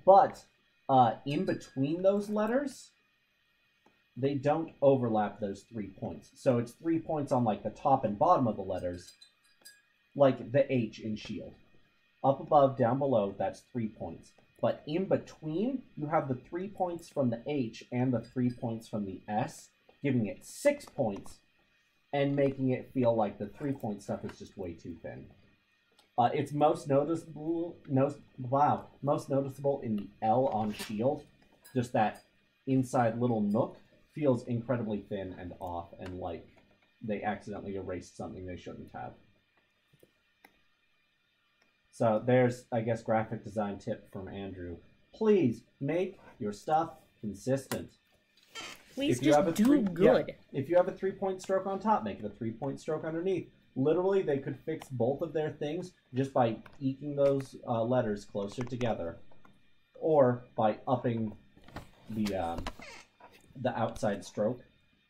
But in between those letters, they don't overlap those 3 points. So it's 3 points on like the top and bottom of the letters, like the H in Shield. Up above, down below, that's 3 points. But in between, you have the 3 points from the H and the 3 points from the S, giving it 6 points, and making it feel like the 3-point stuff is just way too thin. It's most noticeable in the L on Shield. Just that inside little nook feels incredibly thin and off, and like they accidentally erased something they shouldn't have. So there's, I guess, graphic design tip from Andrew. Please make your stuff consistent. Please just do good. Yeah, if you have a 3-point stroke on top, make it a 3-point stroke underneath. Literally, they could fix both of their things just by eking those letters closer together, or by upping the outside stroke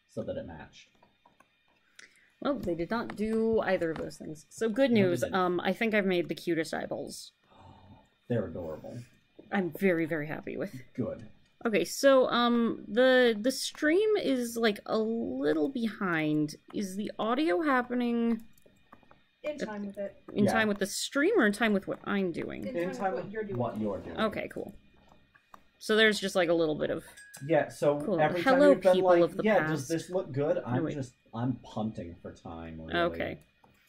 so that it matched. Well, they did not do either of those things. So good news, I think I've made the cutest eyeballs. They're adorable. I'm very, very happy with. Good. Okay, so, the stream is, like, a little behind. Is the audio happening... In time with it. In time with the stream, or in time with what I'm doing? In time with what you're doing. Okay, cool. So there's just, like, a little bit of... Yeah, so cool. every Hello, time you've been people like, of the yeah, past. does this look good? I'm punting for time, really. Okay.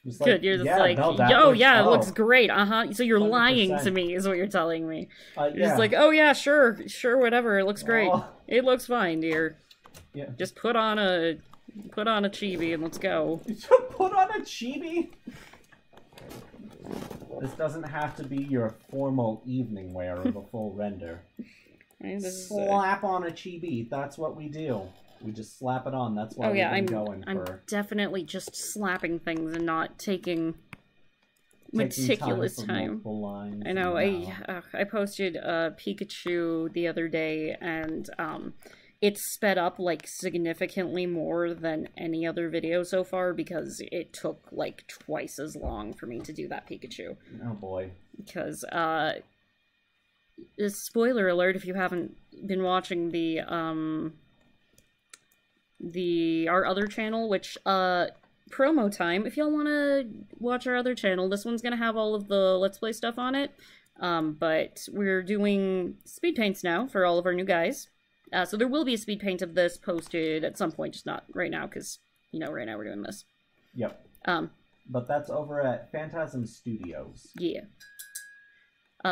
Just Good, you're just like, no, it looks great, So you're 100%. lying to me, is what you're telling me. You're yeah. just like, oh yeah, sure, whatever, it looks great. Oh. It looks fine, dear. Yeah. Just put on a chibi and let's go. Put on a chibi? This doesn't have to be your formal evening wear of a full render. Slap on a chibi, that's what we do. We just slap it on, that's why we've been going for... I'm definitely just slapping things and not taking meticulous time. Lines I know, I posted Pikachu the other day, and it's sped up, like, significantly more than any other video so far, because it took, like, twice as long for me to do that Pikachu. Oh boy. Because, spoiler alert if you haven't been watching our other channel, which, promo time, if y'all want to watch our other channel, this one's gonna have all of the Let's Play stuff on it, but we're doing speed paints now for all of our new guys, so there will be a speed paint of this posted at some point, just not right now, because, right now we're doing this. Yep. But that's over at Fantasm Studios. Yeah.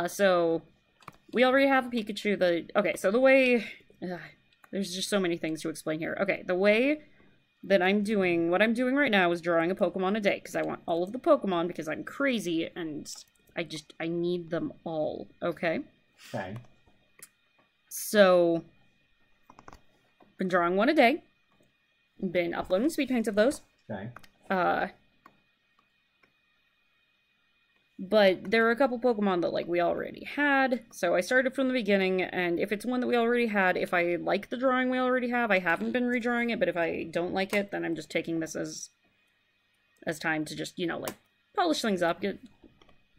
So, we already have a Pikachu, okay, so the way, there's just so many things to explain here. Okay, the way that what I'm doing right now is drawing a Pokemon a day, because I want all of the Pokemon, because I'm crazy, and I need them all, okay? Okay. So, been drawing one a day, been uploading speed paints of those. Okay. But there are a couple Pokemon that, like, we already had, so I started from the beginning, and if it's one that we already had, if I like the drawing we already have, I haven't been redrawing it, but if I don't like it, then I'm just taking this as time to just, you know, like, polish things up, get,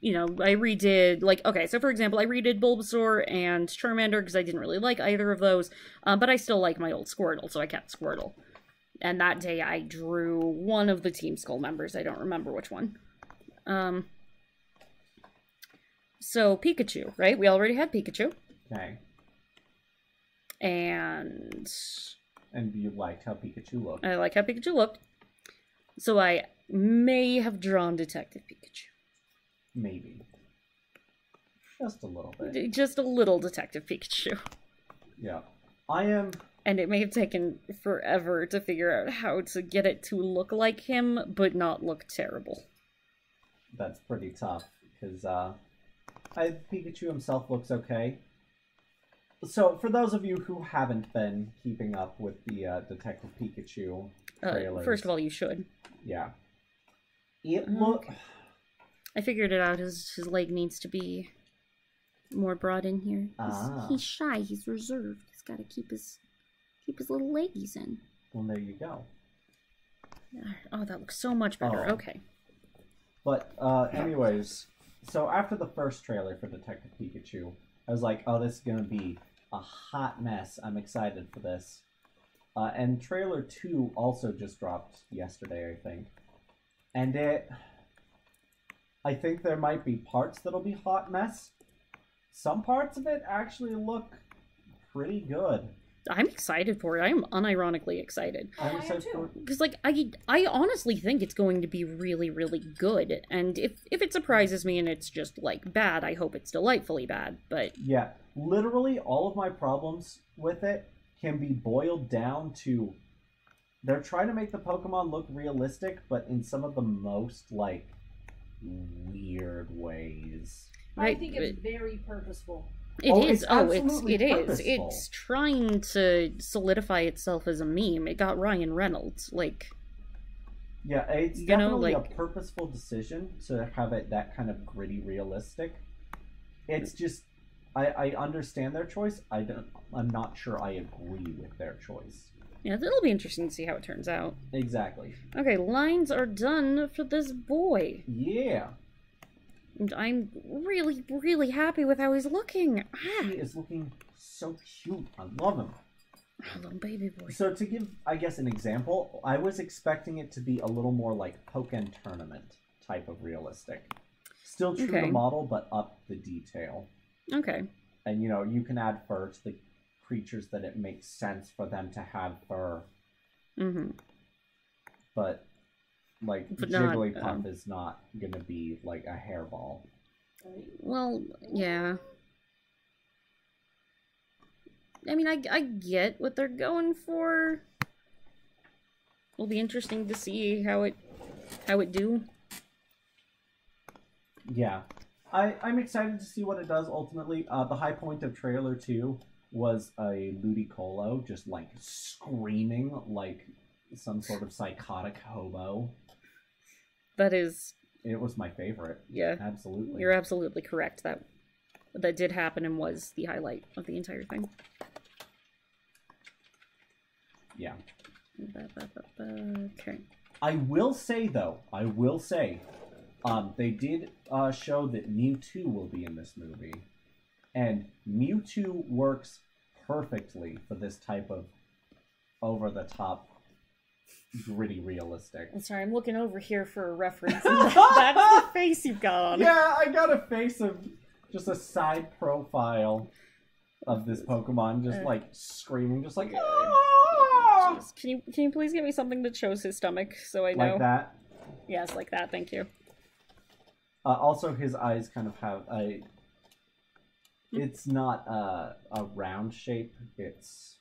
you know, I redid, like, okay, so for example, I redid Bulbasaur and Charmander, because I didn't really like either of those, but I still like my old Squirtle, so I kept Squirtle. And that day I drew one of the Team Skull members, I don't remember which one. So, Pikachu, right? We already had Pikachu. Okay. And you liked how Pikachu looked. I like how Pikachu looked. So I may have drawn Detective Pikachu. Maybe. Just a little bit. Just a little Detective Pikachu. Yeah. I am... And it may have taken forever to figure out how to get it to look like him, but not look terrible. That's pretty tough, because, Pikachu himself looks okay. So, for those of you who haven't been keeping up with the Detective Pikachu trailers... First of all, you should. Yeah. It look... I figured it out. His leg needs to be more broad in here. He's shy. He's reserved. He's got to keep his little leggies in. Well, there you go. Oh, that looks so much better. Oh. Okay. But, anyways, so after the first trailer for Detective Pikachu, I was like, oh, this is going to be a hot mess. I'm excited for this. And trailer 2 also just dropped yesterday, I think. And I think there might be parts that'll be hot mess. Some parts of it actually look pretty good. I'm excited for it. I am unironically excited. I'm excited for it. Because, like, I honestly think it's going to be really, really good. And if it surprises me and it's just, like, bad, I hope it's delightfully bad. But yeah, literally all of my problems with it can be boiled down to they're trying to make the Pokemon look realistic, but in some of the most, like, weird ways. I think it's very purposeful. It is. It's absolutely It is. purposeful. It's trying to solidify itself as a meme. It got Ryan Reynolds. Like, yeah, it's you know, definitely like, a purposeful decision to have it that kind of gritty realistic. It's just I understand their choice. I'm not sure I agree with their choice. yeah, it'll be interesting to see how it turns out. Exactly. Okay, lines are done for this boy. Yeah. And I'm really, really happy with how he's looking. He is looking so cute. I love him. Oh, little baby boy. So to give, I guess, an example, I was expecting it to be a little more like Pokken Tournament type of realistic. Still true to model, but up the detail. Okay. And, you know, you can add fur to the creatures that it makes sense for them to have fur. Mm-hmm. But, like, Jigglypuff is not going to be, like, a hairball. Well, yeah. I mean, I get what they're going for. It'll be interesting to see how it do. Yeah. I'm excited to see what it does ultimately. The high point of trailer 2 was a Ludicolo just, like, screaming like some sort of psychotic hobo. That is... It was my favorite. Yeah. Absolutely. You're absolutely correct. That did happen and was the highlight of the entire thing. Yeah. Okay. I will say, though, they did show that Mewtwo will be in this movie. And Mewtwo works perfectly for this type of over-the-top, gritty realistic. I'm sorry, I'm looking over here for a reference. That's the face you've got on. Yeah, I got a face of just a side profile of this Pokemon, just like screaming, just like. Ah! Can you please get me something that shows his stomach so I know? Like that. Yes, like that. Thank you. Also, his eyes kind of have a. It's not a round shape. It's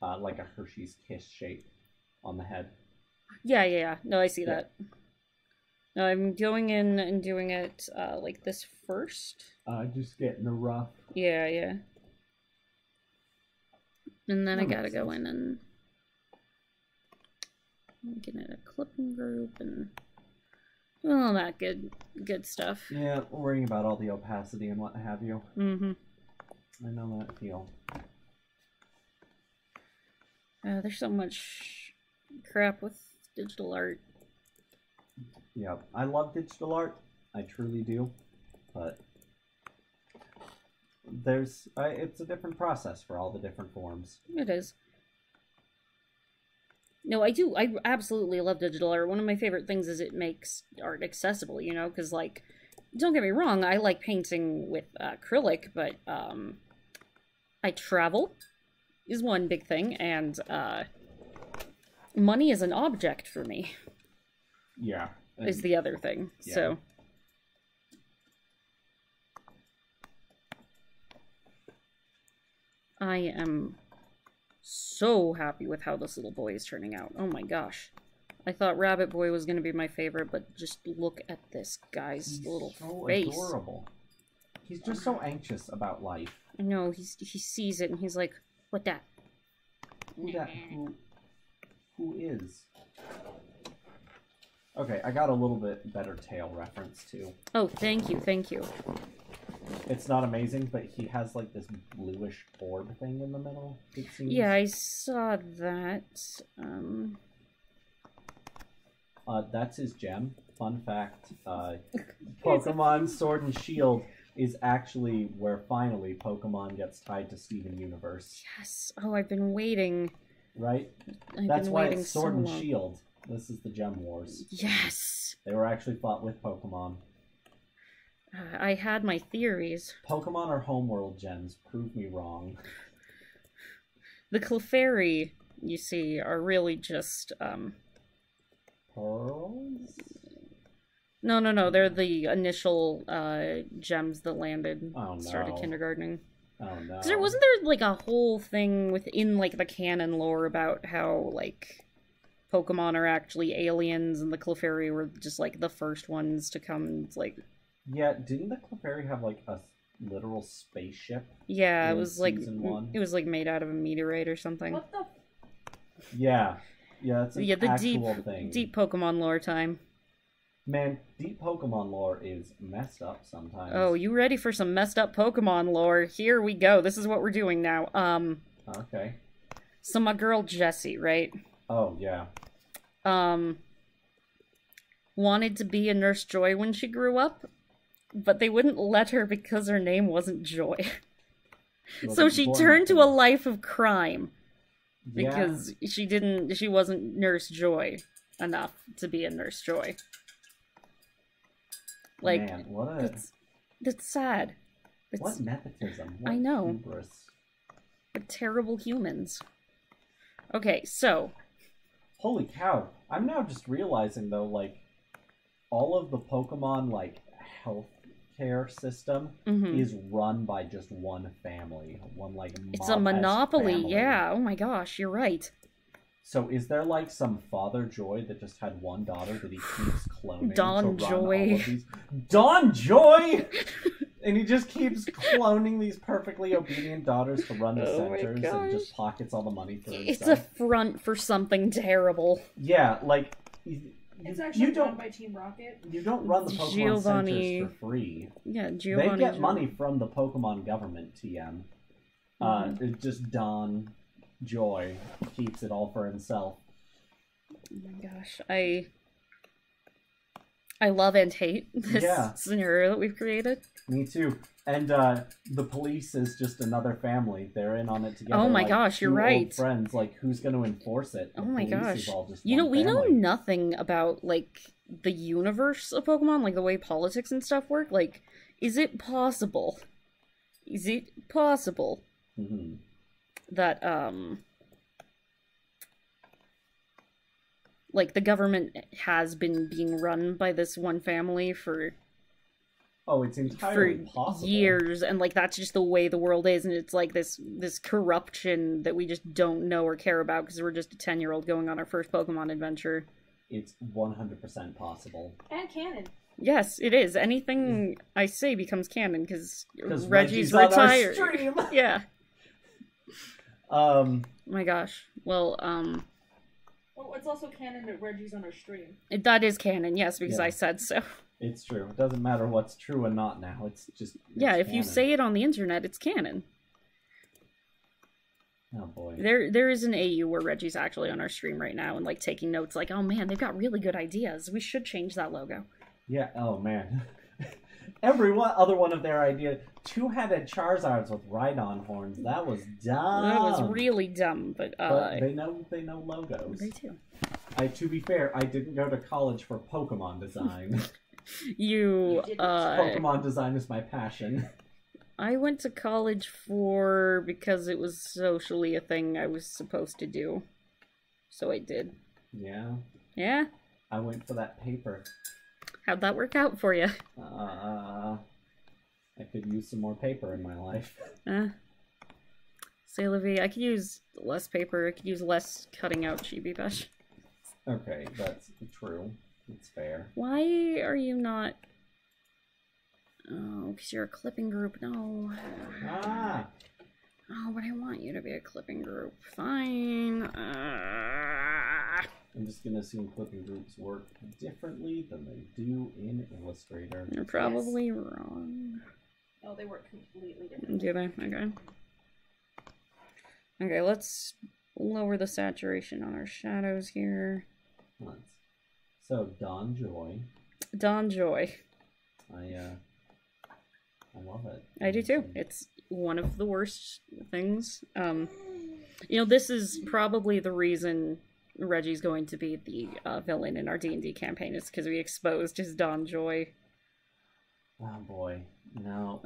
like a Hershey's Kiss shape on the head. Yeah. No, I see that. No, I'm going in and doing it like this first. Just getting the rough. Yeah. And then I gotta go in and get in a clipping group and Well, that good stuff. Yeah, worrying about all the opacity and what have you. Mm-hmm. I know that feel. There's so much crap with digital art. Yeah, I love digital art. I truly do. But it's a different process for all the different forms. It is. No, I do. I absolutely love digital art. One of my favorite things is it makes art accessible, you know? Because, like, don't get me wrong, I like painting with acrylic, but I travel is one big thing, and money is an object for me. Yeah. Is the other thing. Yeah. So I am so happy with how this little boy is turning out. Oh my gosh. I thought Rabbit Boy was going to be my favorite, but just look at this guy's little so face. Adorable. He's just so anxious about life. I know, he sees it and he's like, what that? Who is? Okay, I got a little bit better tail reference too. Oh, thank you, thank you. It's not amazing, but he has like this bluish orb thing in the middle, it seems. Yeah, I saw that. That's his gem. Fun fact, Pokemon Sword and Shield is actually where finally Pokemon gets tied to Steven Universe. Yes. Oh, I've been waiting. Right? I've That's been why waiting it's Sword so and long. Shield. This is the Gem Wars. Yes. They were actually fought with Pokemon. I had my theories. Pokemon are homeworld gens. Prove me wrong. The Clefairy, you see, are really just, Pearls? No, they're the initial, gems that landed. Oh, no. Started kindergartening. Oh, no. Because wasn't there, like, a whole thing within, like, the canon lore about how, like, Pokemon are actually aliens and the Clefairy were just, like, the first ones to come, it's like... Yeah, didn't the Clefairy have, like, a literal spaceship? Yeah, it in was, like, season 1? it was, like, made out of a meteorite or something. What the? Yeah. Yeah, that's an The actual thing. deep Pokemon lore time. Man, deep Pokemon lore is messed up sometimes. Oh, you ready for some messed up Pokemon lore? Here we go. This is what we're doing now. Okay. So my girl Jessie, right? Oh, yeah. Wanted to be a Nurse Joy when she grew up, but they wouldn't let her because her name wasn't Joy. So she turned to a life of crime because she wasn't Nurse Joy enough to be a Nurse Joy. Like, man, what a... that's sad. What nepotism. What I know. hubris. They're terrible humans. Okay, so... Holy cow. I'm now just realizing, though, like, all of the Pokemon, like, health care system is run by just one family. One, like, it's a monopoly, family. yeah. Oh my gosh, you're right. So is there, like, some Father Joy that just had one daughter that he keeps cloning Don to run Joy. all of these? Don Joy! And he just keeps cloning these perfectly obedient daughters to run the centers and just pockets all the money for himself. It's a front for something terrible. Yeah, like... It's actually run by Team Rocket. You don't run the Pokemon centers for free. Yeah, Giovanni. They get money from the Pokemon government, TM. It's just Don Joy keeps it all for himself. Oh my gosh, I love and hate this scenario that we've created. Me too. And the police is just another family. They're in on it together. Oh my like, gosh, you're two right. Old friends, like, who's going to enforce it? The oh my police gosh. Is all just you know, one we know family. nothing about, like, the universe of Pokemon, like the way politics and stuff work. Like, is it possible? Is it possible that, like, the government has been being run by this one family for... Oh, it's entirely possible. Years, and, like, that's just the way the world is, and it's, like, this corruption that we just don't know or care about because we're just a 10-year-old going on our first Pokemon adventure. It's 100% possible. And canon. Yes, it is. Anything I say becomes canon because Reggie's on our retired. stream. Yeah. Oh my gosh. Well, Well, Oh, it's also canon that Reggie's on our stream. That is canon, yes, because Yeah. I said so. It's true. It doesn't matter what's true and not now. It's just... Yeah, it's if you canon. say it on the internet, it's canon. Oh, boy. There is an AU where Reggie's actually on our stream right now and, like, taking notes like, oh man, they've got really good ideas. We should change that logo. Yeah, oh, man. Other one of their ideas. Two-headed Charizards with Rhydon horns. That was dumb. That was really dumb, but they know logos. they too. To be fair, I didn't go to college for Pokemon design. You, Pokemon design is my passion. I went to college because it was socially a thing I was supposed to do. So I did. Yeah. Yeah? I went for that paper. How'd that work out for you? I could use some more paper in my life. Say, Livy, I could use less paper. I could use less cutting out Chibitasm. Okay, that's true. It's fair. Why are you not... Oh, because you're a clipping group. No. Ah! Oh, but I want you to be a clipping group. Fine. I'm just gonna assume clipping groups work differently than they do in Illustrator. You're probably wrong. Oh, they work completely different. Do they? Okay. Okay, let's lower the saturation on our shadows here. So, Dawn Joy. Dawn Joy. I love it. I do too. It's one of the worst things. You know, this is probably the reason Reggie's going to be the villain in our D&D campaign, is because we exposed his Dawn Joy. Oh boy. No,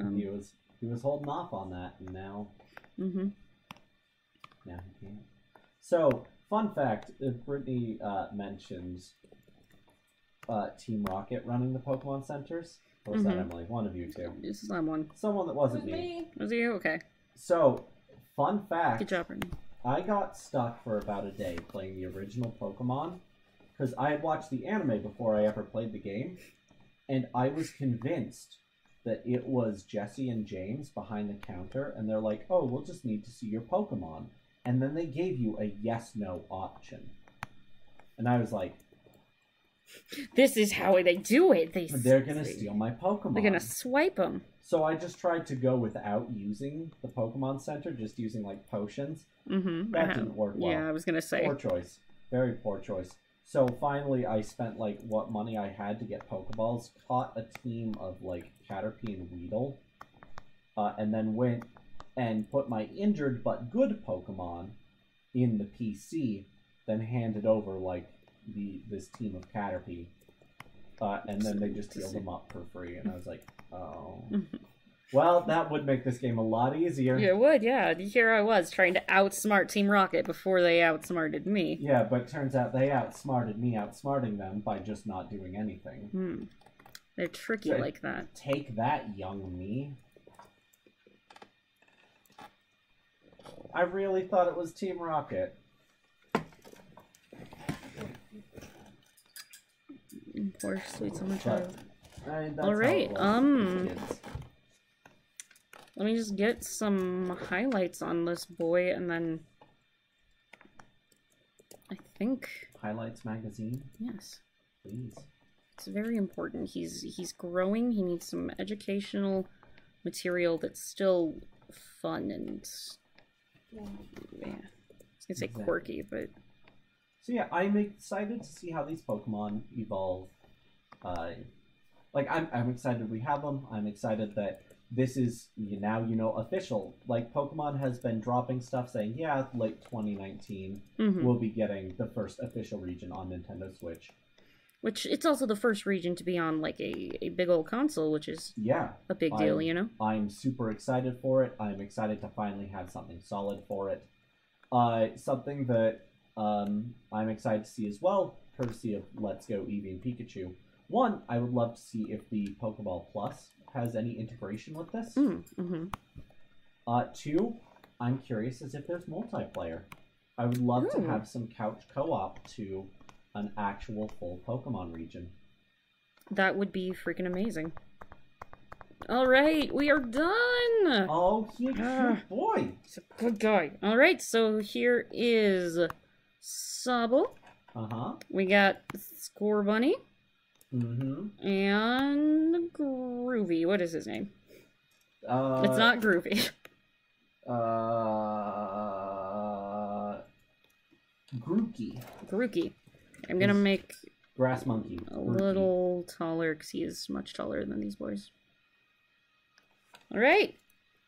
he was holding off on that, and now... Mm-hmm. Now he can't. So, fun fact, Brittany mentions Team Rocket running the Pokemon Centers. Or was that Emily? One of you two. This is someone. Someone that wasn't me. Me. Was it you? Okay. So, fun fact. Good job, Brittany. I got stuck for about a day playing the original Pokemon because I had watched the anime before I ever played the game, and I was convinced that it was Jesse and James behind the counter, and they're like, oh, we'll just need to see your Pokemon. And then they gave you a yes-no option. And I was like, this is how they do it. they're going to steal my Pokemon. They're going to swipe them. So I just tried to go without using the Pokemon Center, just using, like, potions. Mm-hmm. That didn't work well. Yeah, I was going to say. Poor choice. Very poor choice. So finally I spent, like, what money I had to get Pokeballs, caught a team of, like, Caterpie and Weedle, and then went and put my injured but good Pokemon in the PC, then handed over, like, this team of Caterpie, and then they just healed them up for free, and I was like, oh. Well, that would make this game a lot easier. Yeah, it would, yeah. Here I was, trying to outsmart Team Rocket before they outsmarted me. Yeah, but it turns out they outsmarted me outsmarting them by just not doing anything. They're tricky So like that. Take that, young me. I really thought it was Team Rocket. Poor sweet summer child. That's All right, how it was with kids. Let me just get some highlights on this boy, and then I think Highlights magazine, yes, please. it's very important. He's growing. He needs some educational material that's still fun and yeah. I was gonna say Exactly. quirky, but So yeah, I'm excited to see how these Pokemon evolve. I'm excited we have them. I'm excited that this is now official. Like, Pokemon has been dropping stuff saying, yeah, late 2019 we'll be getting the first official region on Nintendo Switch. which it's also the first region to be on like a big old console, which is Yeah, a big deal, you know. I'm super excited for it. I'm excited to finally have something solid for it. Something that I'm excited to see as well, courtesy of Let's Go Eevee and Pikachu. One, I would love to see if the Pokeball Plus has any integration with this. Two, I'm curious as if there's multiplayer. I would love to have some couch co-op to an actual full Pokemon region. That would be freaking amazing. All right, we are done. Oh, he's a good boy. He's a good guy. All right, so here is Sabo. We got Score Bunny. Mm-hmm. And Groovy. What is his name? It's not Groovy. Grookey. I'm gonna make Grass Monkey. a little taller because he is much taller than these boys. Alright.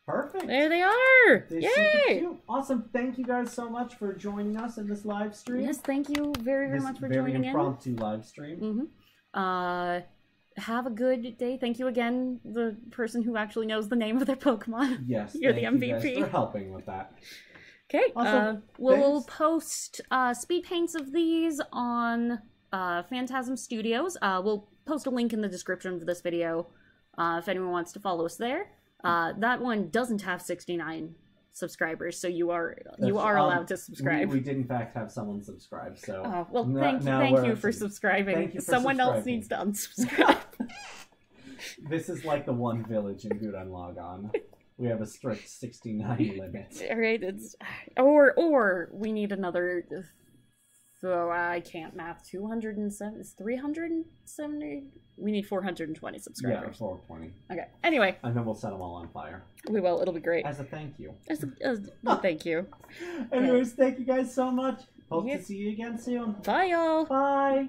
Perfect. There they are! They're Yay! super cute. Awesome. Thank you guys so much for joining us in this live stream. Yes, thank you very much for joining in. Very impromptu live stream. Have a good day. Thank you again, the person who actually knows the name of their Pokemon. Yes, You're the thank MVP. you guys for helping with that. Okay, Awesome. We'll post speed paints of these on Fantasm Studios. We'll post a link in the description of this video if anyone wants to follow us there. That one doesn't have 69 subscribers, so you are allowed to subscribe. We did in fact have someone subscribe, so well, thank you for subscribing. Thank you for Someone else needs to unsubscribe. This is like the one village in Gudon Logon. We have a strict 69 limit. All right, or we need another. So I can't math. 207 is 370. We need 420 subscribers. Yeah, 420. Okay. Anyway, and then we'll set them all on fire. We will. It'll be great. As a thank you. Thank you. Anyways, thank you guys so much. Hope to see you again soon. Bye, y'all. Bye.